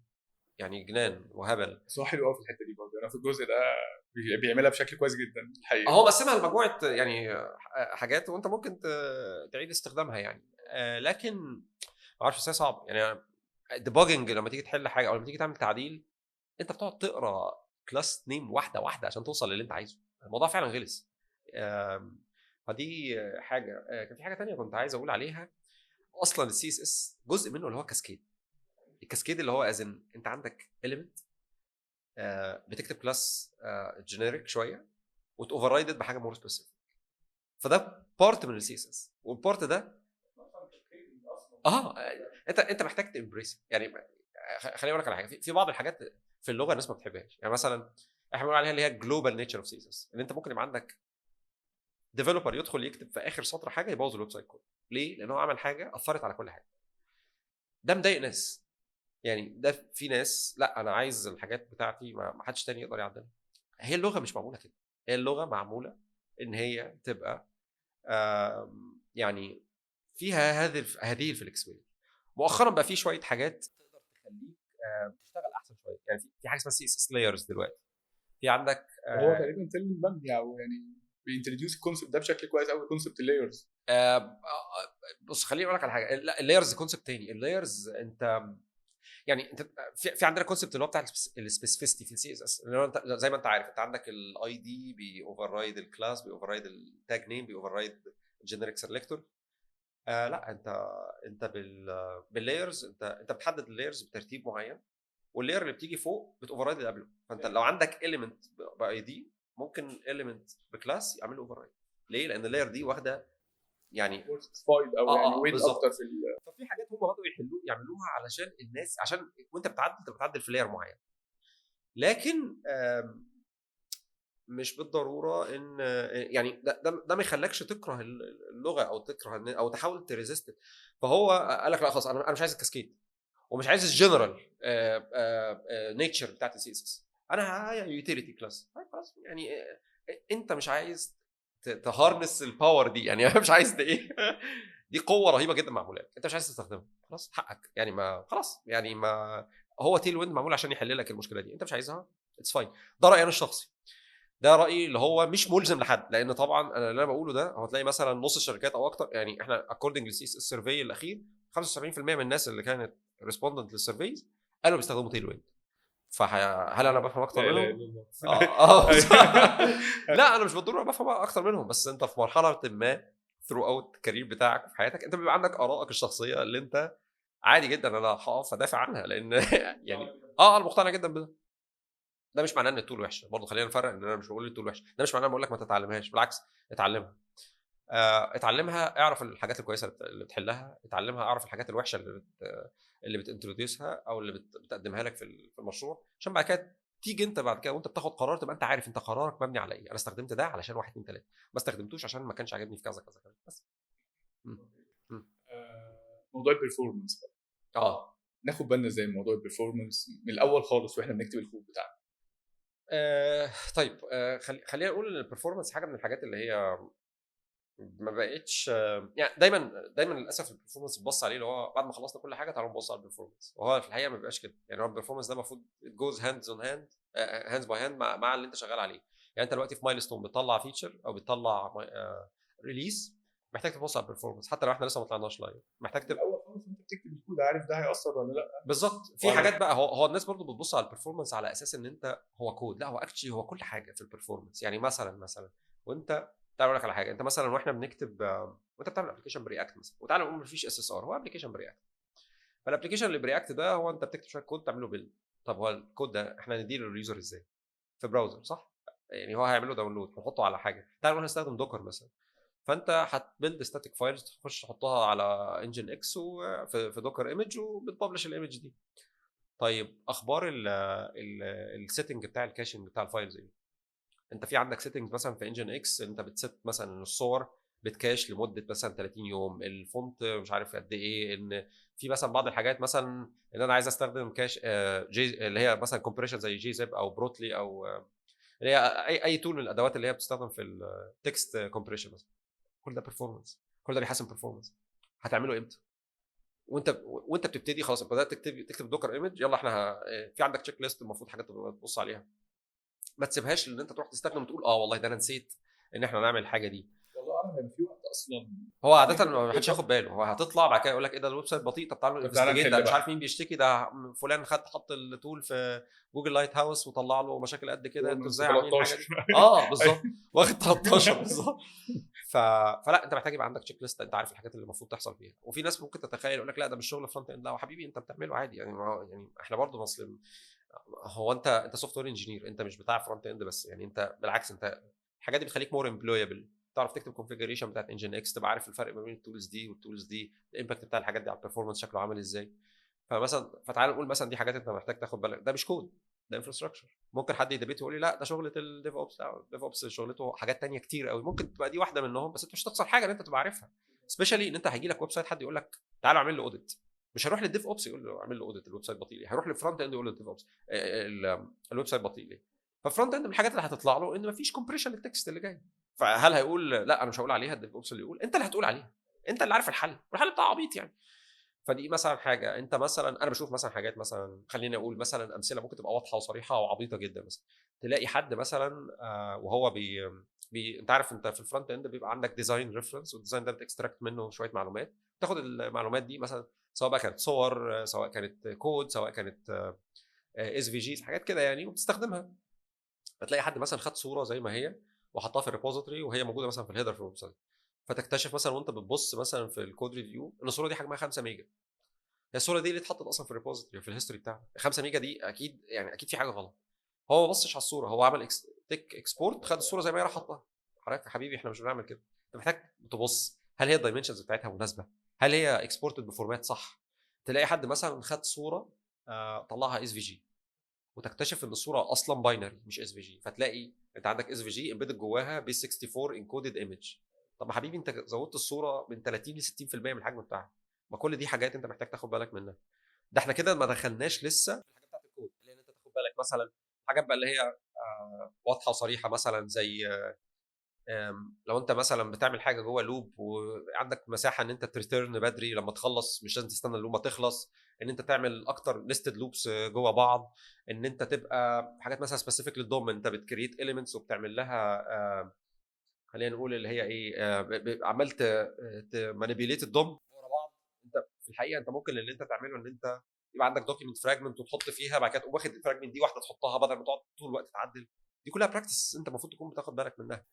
يعني جنان وهبل. بس هو حلو قوي في الحته دي برضه، انا في الجزء ده بيعملها بشكل كويس جدا الحقيقه. هو مقسمها لمجموعه يعني حاجات، وانت ممكن تعيد استخدامها يعني. لكن ما اعرفش، ازاي صعب يعني. الديباجنج لما تيجي تحل حاجه او لما تيجي تعمل تعديل، انت بتقعد تقرا كلاس نيم واحده واحده عشان توصل للي انت عايزه. الموضوع فعلا غلس. فدي حاجه. كان في حاجه تانية كنت عايز اقول عليها. اصلا السي اس اس جزء منه اللي هو كاسكيد. الكاسكيد اللي هو ازن انت عندك اليمنت بتكتب كلاس جينيريك شويه وتوفررايدد بحاجه مور سبيسيفيك. فده بارت من السي اس اس، والبارت ده اه انت محتاج تمبريس يعني. خليني اقول لك على حاجه. في بعض الحاجات في اللغه الناس ما بتحبهاش، يعني مثلا احنا بنقول عليها اللي هي جلوبال نيتشر اوف سي اس اس، ان انت ممكن يبقى عندك ديفلوبر يدخل يكتب في اخر سطر حاجه يبوظ الويب سايت كله. ليه؟ لان هو عمل حاجه اثرت على كل حاجه. ده مضايق ناس يعني. ده في ناس لا، انا عايز الحاجات بتاعتي ما حدش تاني يقدر يعدلها. هي اللغه مش معموله كده. هي اللغه معموله ان هي تبقى يعني فيها هذه الفلكسبيتي. مؤخرا بقى في شويه حاجات تقدر تخليك تشتغل احسن شويه. يعني في حاجه اسمها سي اس اس لايرز دلوقتي. في عندك وهو تقريبا ترم مبني او يعني بينتروديوس الكونسيبت ده بشكل كويس قوي، كونسيبت اللايرز. بص خليني اقول لك على حاجه. لا، اللايرز كونسبت تاني. اللايرز انت يعني انت في عندنا كونسبت اللي هو بتاع السبيسيفيستي في السي اس اس، اللي هو انت زي ما انت عارف انت عندك الاي دي بيوفر رايد الكلاس، بيوفر رايد التاج نيم، بيوفر رايد الجينيريك سيلكتور. لا، انت باللايرز انت بتحدد اللايرز بترتيب معين، واللاير اللي بتيجي فوق بتوفر رايد اللي قبله. فانت لو عندك اليمنت باي دي، ممكن اليمنت بكلاس يعمل اوفر رايد. ليه؟ لان اللاير دي واخده يعني سبايد او يعني ويت اكتر بالظبط. في ففي حاجات هم بدأوا يعملوها علشان الناس، عشان وانت بتعدل انت بتعدل في لاير معين. لكن مش بالضروره ان يعني ده ما يخلكش تكره اللغه او تكره او تحاول تريزيست. فهو قال لك لا خلاص، انا مش عايز الكاسكيد، ومش عايز الجنرال نيتشر بتاعت السي اس اس. انا يوتيليتي كلاس. خلاص يعني انت مش عايز تهارنس الباور دي يعني. مش عايز ايه. دي قوه رهيبه جدا معموله لك، انت مش عايز تستخدمها، خلاص حقك يعني. ما خلاص يعني، ما هو تيل ويند معمول عشان يحل لك المشكله دي، انت مش عايزها، اتس فاين. ده رايي انا الشخصي. ده رايي اللي هو مش ملزم لحد، لان طبعا انا اللي انا بقوله ده هو تلاقي مثلا نص الشركات او اكتر. يعني احنا اكوردنج للسي اس اس سيرفي الاخير 75% من الناس اللي كانت ريسبوندنت للسيرفيز قالوا بيستخدموا تيل ويند. فهل انا بفهم اكتر لا اله منهم؟ الا الله. لا، انا مش بالضروره بفهم اكتر منهم، بس انت في مرحله ما ثرو اوت الكارير بتاعك في حياتك انت بيبقى عندك ارائك الشخصيه اللي انت عادي جدا انا هقف ادافع عنها، لان يعني انا مقتنع جدا بده. ده مش معناه ان التول وحشه برضه. خلينا نفرق ان انا مش بقول التول وحشه. ده مش معناه بقول لك ما تتعلمهاش، بالعكس اتعلمها. اتعلمها، اعرف الحاجات الكويسه اللي بتحلها، اتعلمها، اعرف الحاجات الوحشه اللي بتنتروديوسها او اللي بتقدمها لك في المشروع، عشان بعد كده تيجي انت بعد كده وانت بتاخد قرار تبقى انت عارف انت قرارك مبني على ايه. انا استخدمت ده علشان 1 2 3، ما استخدمتوش عشان ما كانش عاجبني في كذا كذا كذا بس. موضوع البرفورمانس ناخد بالنا ازاي من موضوع البرفورمانس من الاول خالص واحنا بنكتب الكود بتاعنا؟ طيب خلينا نقول ان البرفورمانس حاجه من الحاجات اللي هي ما بقتش يعني دايما للاسف البرفورمانس بتبص عليه اللي هو بعد ما خلصنا كل حاجه تعالوا نبص على البرفورمانس، وهو في الحقيقه ما بيبقاش كده. يعني هو البرفورمانس ده المفروض جوز هاندز اون هاند، هاندز باي هاند مع اللي انت شغال عليه. يعني انت دلوقتي في مايلستون بتطلع فيتشر او بتطلع ريليز، محتاج تبص على البرفورمانس حتى لو احنا لسه ما طلعناش لايف. محتاج تبقى الاول خالص انت بتكتب الكود عارف ده هيأثر ولا لا. بالظبط. في حاجات بقى هو الناس برضو بتبص على البرفورمانس على اساس ان انت هو كود. لا، هو اكشلي هو كل حاجه في البرفورمانس. يعني مثلا وانت تعال اقول لك على حاجه. انت مثلا واحنا بنكتب وانت بتعمل ابلكيشن برياكت مثلا، وتعالى نقول مفيش اس اس ار، هو ابلكيشن برياكت. فالابلكيشن اللي برياكت ده هو انت بتكتب شويه كود تعمله بيلد. طب هو الكود ده احنا نديله لليوزر ازاي؟ في براوزر صح؟ يعني هو هيعمله داونلود نحطه على حاجه. تعال نقول هنستخدم دوكر مثلا. فانت هتبيلد ستاتيك فايلز تخش تحطها على انجن اكس وفي دوكر ايمج وبتبلش الايمج دي. طيب اخبار السيتنج بتاع الكاشنج بتاع الفايلز ايه؟ انت في عندك سيتنج مثلا في انجن اكس انت بتست مثلا ان الصور بتكاش لمده مثلا 30 يوم، الفونت مش عارف قد ايه، ان في مثلا بعض الحاجات مثلا ان انا عايز استخدم كاش جي اللي هي مثلا كومبريشن زي جي زيب او بروتلي او اللي هي اي تول من الادوات اللي هي بتستخدم في التكست كومبريشن مثلا. كل ده performance، كل ده بيحسن performance. هتعمله امتى؟ وانت بتبتدي خلاص بدات تكتب دوكر ايمج، يلا احنا في عندك تشيك ليست المفروض حاجات تبص عليها. ما تسيبهاش ان انت تروح تستخدم وتقول والله ده انا نسيت ان احنا نعمل الحاجه دي. والله اعلم في وقت اصلا هو عاده ما حدش ياخد باله، هو هتطلع بعد كده يقول لك ايه ده الويب سايت بطيء، طب تعالوا تعالى انفستيجيت، نحل ده مش بقى. عارف مين بيشتكي، ده فلان حط التول في جوجل لايت هاوس وطلع له مشاكل قد كده، انتوا ازاي عاملين الحاجه دي؟ بالظبط، واخد 13 بالظبط. فلا انت محتاج يبقى عندك تشيك ليست، انت عارف الحاجات اللي المفروض تحصل فيها. وفي ناس ممكن تتخيل يقول لك لا ده مش شغل فرونت اند، لا يا حبيبي انت بتعمله عادي يعني، يعني احنا برضه مسلم. هو انت سوفت وير انجينير، انت مش بتاع فرونت اند بس، يعني انت بالعكس انت الحاجات دي بتخليك مور امبلويبل، تعرف تكتب كونفيجريشن بتاعت انجن اكس، تبقى عارف الفرق ما بين التولز دي والتولز دي، الامباكت بتاع الحاجات دي على البرفورمانس شكله عامل ازاي. فتعال نقول مثلا دي حاجات انت محتاج تاخد بالك، ده مش كود، ده انفراستراكشر. ممكن حد يدبيت ويقول لي لا ده شغله الديف اوبس، لا الديف اوبس شغلته حاجات تانية كتير قوي، ممكن تبقى دي واحده منهم، بس انت مش هتخسر حاجه ان انت تبقى عارفها. سبيشالي ان انت هيجي لك ويب سايت حد يقول لك تعالى اعمل له اوديت، مش هيروح للديف اوبس يقول له اعمل له اوديت الويب سايت بطيء ليه، هيروح للفرونت اند يقول له الديف اوبس الويب سايت بطيء ليه. فالفرونت اند من الحاجات اللي هتطلع له ان مفيش كومبريشن للتكست اللي جاي. فهل هيقول لا انا مش هقول عليها الديف اوبس اللي يقول؟ انت اللي هتقول عليها، انت اللي عارف الحل، والحل بتاع عبيط يعني. فدي مثلا حاجه انت مثلا، انا بشوف مثلا حاجات مثلا، خليني اقول مثلا امثله ممكن تبقى واضحه وصريحه وعبيطه جدا. مثلا تلاقي حد مثلا وهو انت عارف انت في الفرونت اند بيبقى عندك ديزاين ريفرنس، والديزاين ده بتكستراكت منه شويه معلومات، تاخد المعلومات دي مثلا سواء بقى كانت صور، سواء كانت كود، سواء كانت اس في جي حاجات كده يعني، وبتستخدمها. فتلاقي حد مثلا خد صوره زي ما هي وحطها في الريبوزيتوري وهي موجوده مثلا في الهيدر في الويب سايت، فتكتشف مثلا وانت بتبص مثلا في الكود ريفيو ان الصوره دي حجمها 5 ميجا. هي الصوره دي اللي اتحطت اصلا في الريبوزيتوري في الهيستوري بتاعها 5 ميجا دي، اكيد يعني اكيد في حاجه غلط. هو ما بصش على الصوره، هو عمل تك اكسبورت، خد الصوره زي ما هي راح حطها. حضرتك يا حبيبي احنا مش بنعمل كده، انت محتاج تبص هل هي الدايمنشنز بتاعتها مناسبه، هل هي اكسبورتد بفورمات صح. تلاقي حد مثلا خد صوره طلعها اس في جي، وتكتشف ان الصوره اصلا باينري مش اس في جي، فتلاقي انت عندك اس في جي امبيدد جواها بيس 64 انكودد ايمج. طب يا حبيبي انت زودت الصوره من 30 ل 60% من الحجم بتاعها. ما كل دي حاجات انت محتاج تاخد بالك منها. ده احنا كده ما دخلناش لسه في الحاجات بتاعت الكود، لان انت تاخد بالك مثلا حاجات بقى اللي هي واضحه وصريحه، مثلا زي لو انت مثلا بتعمل حاجه جوه لوب وعندك مساحه ان انت تريتيرن بدري لما تخلص، مش لازم تستنى اللوب ما تخلص، ان انت تعمل اكتر نستد لوبس جوه بعض، ان انت تبقى حاجات مثلا سبيسيفيك للدوم، انت بتكريت اليمنتس وبتعمل لها خلينا نقول اللي هي ايه عمال تمانيبيوليت الدوم ورا بعض. انت في الحقيقه انت ممكن اللي انت تعمله ان انت يبقى عندك دوكيمنت فراجمنت وتحط فيها، بعد كده تقوم واخد الفراجمنت دي واحده تحطها بدل ما تقعد طول الوقت تعدل. دي كلها براكتس انت المفروض تكون بتاخد بالك منها.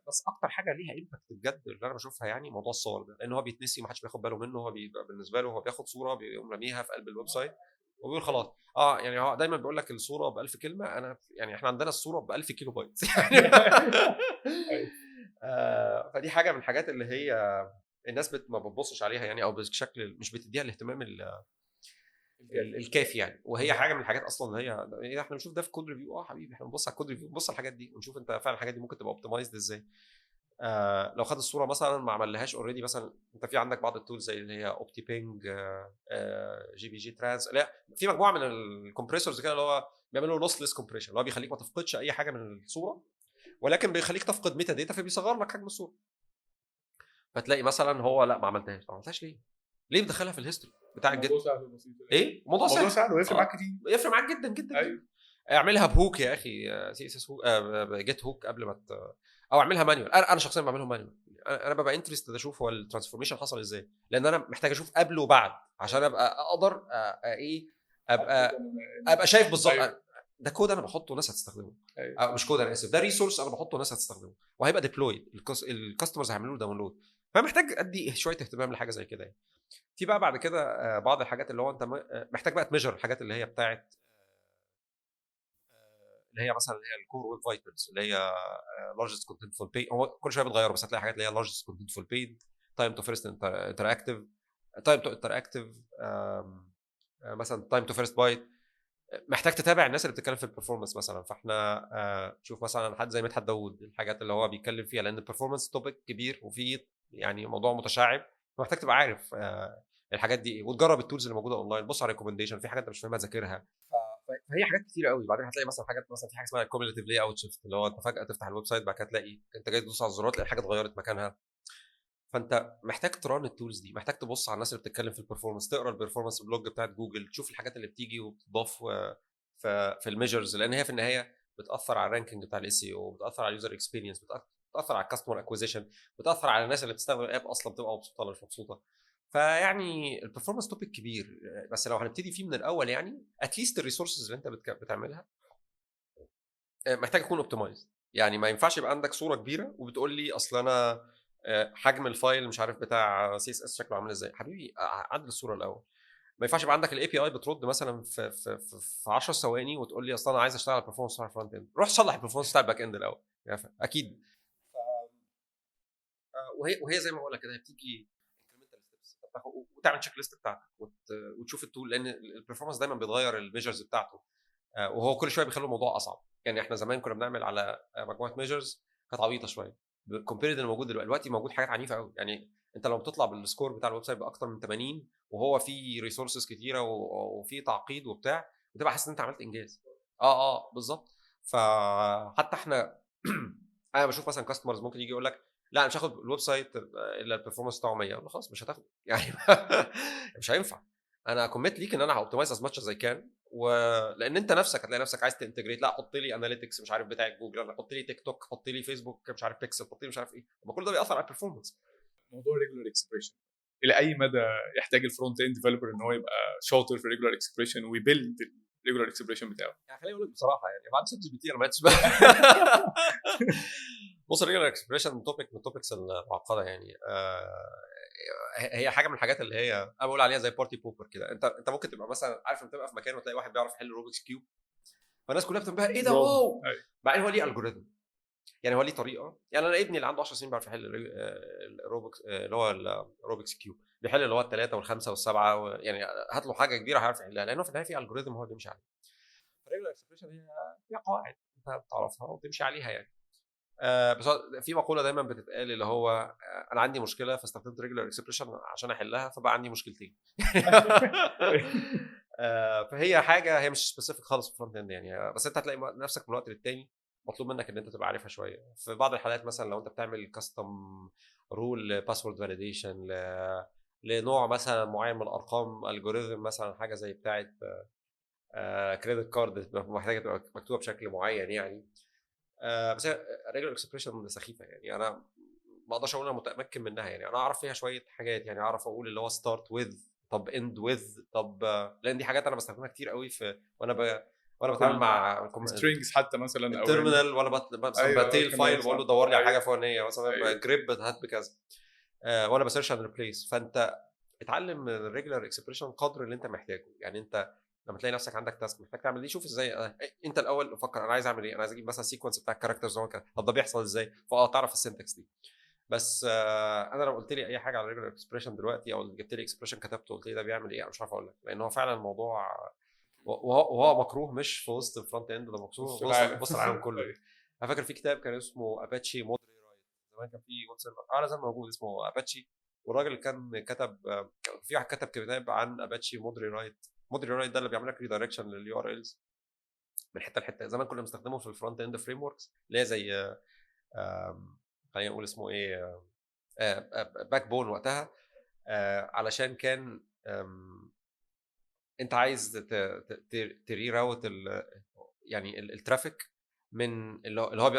بس اكتر حاجه ليها امباكت بجد اللي انا بشوفها يعني موضوع الصور ده، لان هو بيتنسي ومحدش بياخد باله منه. هو بيبقى بالنسبه له هو بياخد صوره بيقوم راميها في قلب الويب سايت وبيقول خلاص. يعني هو دايما بيقول لك الصوره ب 1000 كلمه، انا يعني احنا عندنا الصوره ب 1000 كيلو بايت فدي حاجه من الحاجات اللي هي الناس ما بتبصش عليها يعني، او بشكل مش بتديها الاهتمام الكافي يعني. وهي حاجه من الحاجات اصلا اللي هي احنا بنشوف ده في كود ريفيو. حبيبي احنا بنبص على الكود ريفيو، بنبص على الحاجات دي ونشوف انت فعلا الحاجات دي ممكن تبقى اوبتمايزد ازاي. لو خد الصوره مثلا ما عملهاش اوريدي، مثلا انت في عندك بعض التولز زي اللي هي اوبتي بينج، جي بي جي ترانس، لا في مجموعه من الكمبريسورز كده اللي هو بيعملوا لوسلس كومبريشن، اللي هو بيخليك ما تفقدش اي حاجه من الصوره، ولكن بيخليك تفقد ميتا داتا فبيصغر لك حجم الصوره. فتلاقي مثلا هو لا ما عملتهاش ليه؟ ليه بتدخلها في الهيستوري بتاع الجيت؟ الموضوع سهل وبسيط. ايه موضوع الموضوع سهل سهل ويفرق معاك كتير. يفرق معاك جدا جدا. ايوه اعملها بهوك يا اخي، سي اس اس هوك، جيت هوك قبل ما او اعملها مانيوال. انا شخصيا بعملهم مانيوال. انا ببقى انترستد اشوف هو الترانسفورميشن حصل ازاي، لان انا محتاج اشوف قبل وبعد عشان ابقى اقدر ايه ابقى شايف بالظبط. أيوة. ده كود انا بحطه ناس هتستخدمه، أيوة. مش كود انا اسف، ده ريسورس انا بحطه ناس هتستخدمه وهيبقى ديبلويد، الكاستمرز هيعملوا له داونلود. فمحتاج ادي شويه اهتمام لحاجه زي كده يعني. في بقى بعد كده بعض الحاجات اللي هو انت محتاج بقى تميجر الحاجات اللي هي بتاعت اللي هي مثلا اللي هي الكور ويب فايتلز اللي هي لارجست كونتنتفول بيج. هو كل شويه بتغيره بس هتلاقي حاجات اللي هي لارجست كونتنتفول بيج، تايم تو فيرست انتراكتيف، تايم تو انتراكتيف، مثلا تايم تو فيرست بايت. محتاج تتابع الناس اللي بتتكلم في البرفورمانس مثلا. فاحنا شوف مثلا حد زي مدحت داوود الحاجات اللي هو بيتكلم فيها، لان البرفورمانس توبيك كبير وفي يعني موضوع متشعب، فمحتاج تبقى عارف الحاجات دي ايه، وتجرب التولز اللي موجوده اونلاين، بص على ريكومنديشن في حاجات انت مش فاهمها ذاكرها. فهي حاجات كتير قوي. بعدين هتلاقي مثلا حاجات، مثلا في حاجه اسمها كوميوليتيف لاي اوت شيفت، اللي هو انت فجاه تفتح الويب سايت بعد كده تلاقي انت جاي تدوس على الزرار تلاقي حاجه اتغيرت مكانها. فانت محتاج تران التولز دي، محتاج تبص على الناس اللي بتتكلم في البرفورمانس، تقرا البرفورمانس بلوج بتاعت جوجل، تشوف الحاجات اللي بتيجي وبتضاف في الميجرز، لان هي في النهايه بتاثر على الرانكينج بتاع الاس اي او، بتاثر على اليوزر اكسبيرينس، بتاثر على الكاستمر اكوزيشن، بتاثر على الناس اللي بتستخدم الاب اصلا بتبقى مبسوطه ولا مش مبسوطه. فيعني البرفورمانس توبيك كبير، بس لو هنبتدي فيه من الاول يعني اتليست الريسورسز اللي انت بتعملها محتاج يكون اوبتمايز. يعني ما ينفعش يبقى عندك صوره كبيره وبتقول لي اصل انا حجم الفايل مش عارف بتاع سي اس اس شكله عامل ازاي. حبيبي عدل الصوره الاول. ما ينفعش يبقى عندك الاي بي اي بترد مثلا في 10 ثواني وتقول لي اصل انا عايز اشتغل على البرفورمانس بتاع الفرونت اند. روح صلح البرفورمانس بتاع الباك اند الاول يعني اكيد. وهي زي ما بقول لك كده، هي بتيجي انكريمنتال ستيبس، وتعمل تشيك ليست بتاعتك وتشوف التول، لان البرفورمانس دايما بيتغير الميجرز بتاعته، وهو كل شويه بيخلي الموضوع اصعب. يعني احنا زمان كنا بنعمل على مجموعه ميجرز كانت عبيطه شويه كومبيرد اللي موجود دلوقتي موجود حاجات عنيفه قوي. يعني انت لو بتطلع بالسكور بتاع الويب سايت باكتر من 80 وهو فيه ريسورسز كتيره وفيه تعقيد وبتاع، بتبقى حاسس ان انت عملت انجاز. بالظبط. فحتى احنا انا بشوف مثلا كاستمرز ممكن يجي يقول لك لا انا مش هاخد الويب سايت الا البرفورمانس بتاعه 100. خلاص مش هتاخد يعني مش هينفع. انا كوميت ليك ان انا هاوبتمايز از ماتش از اي كان، ولان انت نفسك هتلاقي نفسك عايز تنتجريت، لا حط لي اناليتكس مش عارف بتاع جوجل، انا حط لي تيك توك، حط لي فيسبوك مش عارف بيكسل، حط لي مش عارف ايه، ما كل ده بيأثر على البرفورمانس. موضوع ريجولار اكسبريشن الى اي مدى يحتاج الفرونت اند ديفلوبر ان هو يبقى شاطر في ريجولار اكسبريشن ويبيلد الريجولار اكسبريشن بتاعه؟ يعني خليني اقول لك بصراحه، يعني بعد شات جي بي تي انا ما عدتش بص، الريجولار اكسبريشن توبيك من التوبكس المعقده يعني. هي حاجه من الحاجات اللي هي انا بقول عليها زي بارتي بوبر كده. انت ممكن تبقى مثلا عارف لما تبقى في مكان وتلاقي واحد بيعرف يحل روبكس كيوب، فالناس كلها بتنبهر ايه ده واو، مع ان هو ليه الجوريثم، يعني هو ليه طريقه. يعني انا ابني اللي عنده 10 سنين بيعرف يحل الروبكس اللي هو الروبكس كيوب، بيحل اللي هو الثلاثه والخمسه والسبعه يعني هات له حاجه كبيره هيعرف يحلها، لانه في النهايه في الجوريثم هو بيمشي عليه. الريجولار اكسبريشن هي قواعد انت بتعرفها وتمشي عليها يعني. بس في مقوله دايما بتتقال اللي هو انا عندي مشكله فاستخدمت ريجولار اكسبريشن عشان احلها فبقى عندي مشكلتين. فهي حاجه هي مش سبيسيفيك خالص في الفرونت اند يعني، بس انت هتلاقي نفسك من وقت للتاني مطلوب منك ان انت تبقى عارفها شويه. في بعض الحالات مثلا لو انت بتعمل كاستم رول باسورد فاليديشن لنوع مثلا معين من الارقام، الجوريزم مثلا حاجه زي بتاعه كريدت كارد محتاجه تبقى مكتوبه بشكل معين يعني. بس ريجولار اكسبريشن سخيفه يعني. انا ما اقدرش اقول انا متمكن منها يعني. انا اعرف فيها شويه حاجات يعني، اعرف اقول اللي هو ستارت وذ، طب اند وذ، طب لان دي حاجات انا بستخدمها كتير قوي في وانا بتعامل مع سترينجز حتى مثلا او الترمينال، وانا مثلا بتيل فايل بقول له دور لي على حاجه فلانيه مثلا جريب هات بكذا، وانا بسيرش اند ريبليس. فانت اتعلم من الريجولار اكسبريشن قدر اللي انت محتاجه يعني. انت لما تلاقي نفسك عندك تاسك محتاج تعمل دي، شوف ازاي انت الاول فكر انا عايز اعمل ايه. انا عايز اجيب مثلا سيكونس بتاع الكاركترز طب ده بيحصل ازاي، تعرف السنتكس دي. بس انا لو قلت لي اي حاجه على ريجولار اكسبريشن دلوقتي او جبت لي اكسبريشن كتبته قلت لي ده بيعمل ايه، انا مش عارف اقول لك، لان هو فعلا الموضوع وهو مكروه مش في وسط الفرونت اند، ده مكروه في وسط العالم كله. انا فاكر في كتاب كان اسمه اباتشي مودري رايت، زمان كان في ويب سيرفر لازم موجود اسمه اباتشي، والراجل اللي كان كتب في واحد كتب كتاب عن اباتشي مودري رايت. مودري رايت ده اللي بيعمل لك ريدايركشن لليو ار الز من حته لحته. زمان كنا بنستخدمه في الفرونت اند فريم وركس اللي هي زي خلينا نقول اسمه ايه باك بون وقتها، علشان كان انت عايز تري راوت يعني الترافيك من اللي هو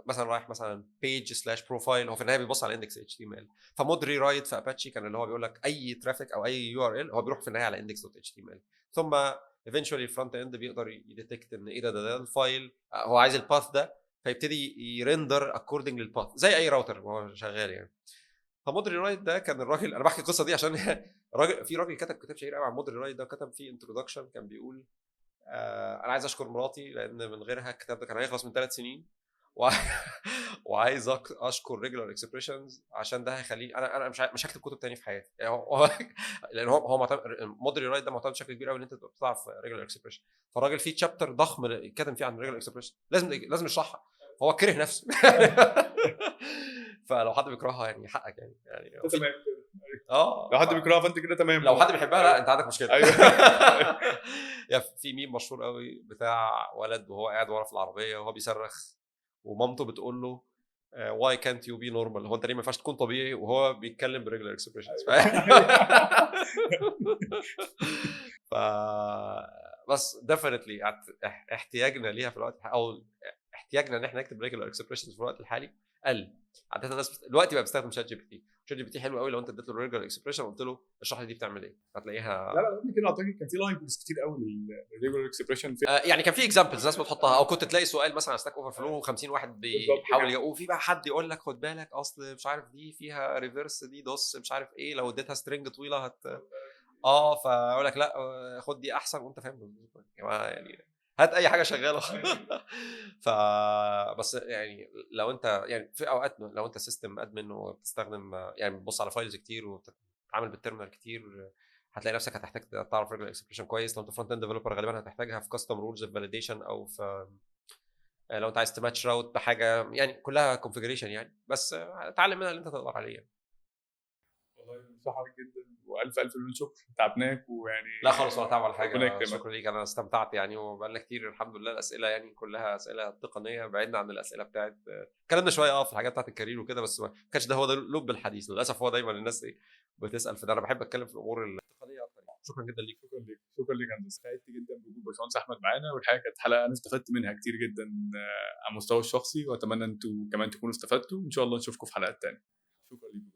مثلا رايح مثلا بيج سلاش بروفايل، هو في النهايه بيبص على اندكس اتش تي ام ال. فمود ري رايت في اباتشي كان اللي هو بيقول لك اي ترافيك او اي يو ار ال هو بيروح في النهايه على اندكس دوت اتش تي ام ال، ثم ايفينشولي الفرونت اند بيقدر يديتكت ان ايه ده الفايل هو عايز الباث ده، فيبتدي يرندر اكوردنج للباث زي اي راوتر وهو شغال يعني. فمودري رايت ده كان الراجل، انا بحكي القصه دي عشان راجل كتب كتاب شهير قوي عن مودري رايت ده، كتب فيه انتروداكشن كان بيقول انا عايز اشكر مراتي لان من غيرها الكتاب ده كان هيخلص من 3 سنين وعايز اشكر ريجولار اكسبريشنز عشان ده هيخليني انا مش هكتب كتب تاني في حياتي يعني. لان هو مودري رايت ده معتمد بشكل كبير قوي ان انت بتعرف ريجولار اكسبريشن. فالراجل فيه تشابتر ضخم كاتب فيه عن ريجولار اكسبريشن، لازم يشرحها، هو كره نفسه. فلو حد بيكرهها يعني حقك يعني تمام. لو حد بيكرهها فانت كده تمام. لو حد بيحبها لا انت عندك مشكله. ايوه. يعني في ميم مشهور قوي بتاع ولد وهو قاعد ورا في العربيه وهو بيصرخ ومامته بتقول له why can't you be normal، هو انت ليه ما ينفعش تكون طبيعي وهو بيتكلم بريجولار اكسبريشنز. ف بس definitely احتياجنا ليها في الوقت او احتياجنا ان احنا نكتب ريجولار اكسبريشنز في الوقت الحالي قل. عاده الناس دلوقتي بقى بتستخدم شات جي بي تي. شات جي بي تي حلو قوي لو انت اديت له ريجولار اكسبريشن وقلت له اشرح لي دي بتعمل ايه، هتلاقيها. لا قبل كده اعتقد كان في لايبرز كتير قوي للريجولار اكسبريشن في يعني كان في اكزامبلز ناس بتحطها، او كنت تلاقي سؤال مثلا على ستاك اوفر فلو 50 واحد بيحاول يجاوب، وفي بقى حد يقول لك خد بالك اصل مش عارف دي فيها ريفرس دي دوس مش عارف ايه، لو اديتها سترينج طويله فاقول لك لا خد دي احسن، وانت فاهم يا جماعه يعني هات اي حاجه شغاله. ف بس يعني لو انت يعني في اوقات لو انت سيستم ادمن وبتستخدم يعني بتبص على فايلز كتير وبتتعامل بالتيرمينال كتير، هتلاقي نفسك هتحتاج تعرف ريجولار اكسبريشن كويس. لو انت فرونت اند ديفلوبر غالبا هتحتاجها في كاستم رولز في فاليديشن، او في لو انت عايز تماتش راوت بحاجه يعني كلها كونفيجريشن يعني. بس اتعلم منها اللي انت تقدر عليه يعني. والله صحابك جدا، والف مليون شكر، تعبناك ويعني لا خالص ولا تعب ولا ربنا حاجه، يكرمك. شكرا ليك، انا استمتعت يعني، وبقالنا كتير الحمد لله الاسئله يعني كلها اسئله تقنيه، بعدنا عن الاسئله بتاعت اتكلمنا شويه في الحاجات بتاعت الكارير وكده، بس ما كانش ده هو ده لب الحديث. للاسف هو دايما الناس بتسال في ده، انا بحب اتكلم في الامور التقنيه اكتر يعني. شكرا جدا ليك. شكرا ليك يا هندسه، سعدت جدا بوجود باشمهندس احمد معانا، والحقيقه كانت حلقه انا استفدت منها كتير جدا على المستوى الشخصي، واتمنى انتوا كمان تكونوا استفدتوا، وان شاء الله نشوفكم في حلقات تانية. شكرا ليكم.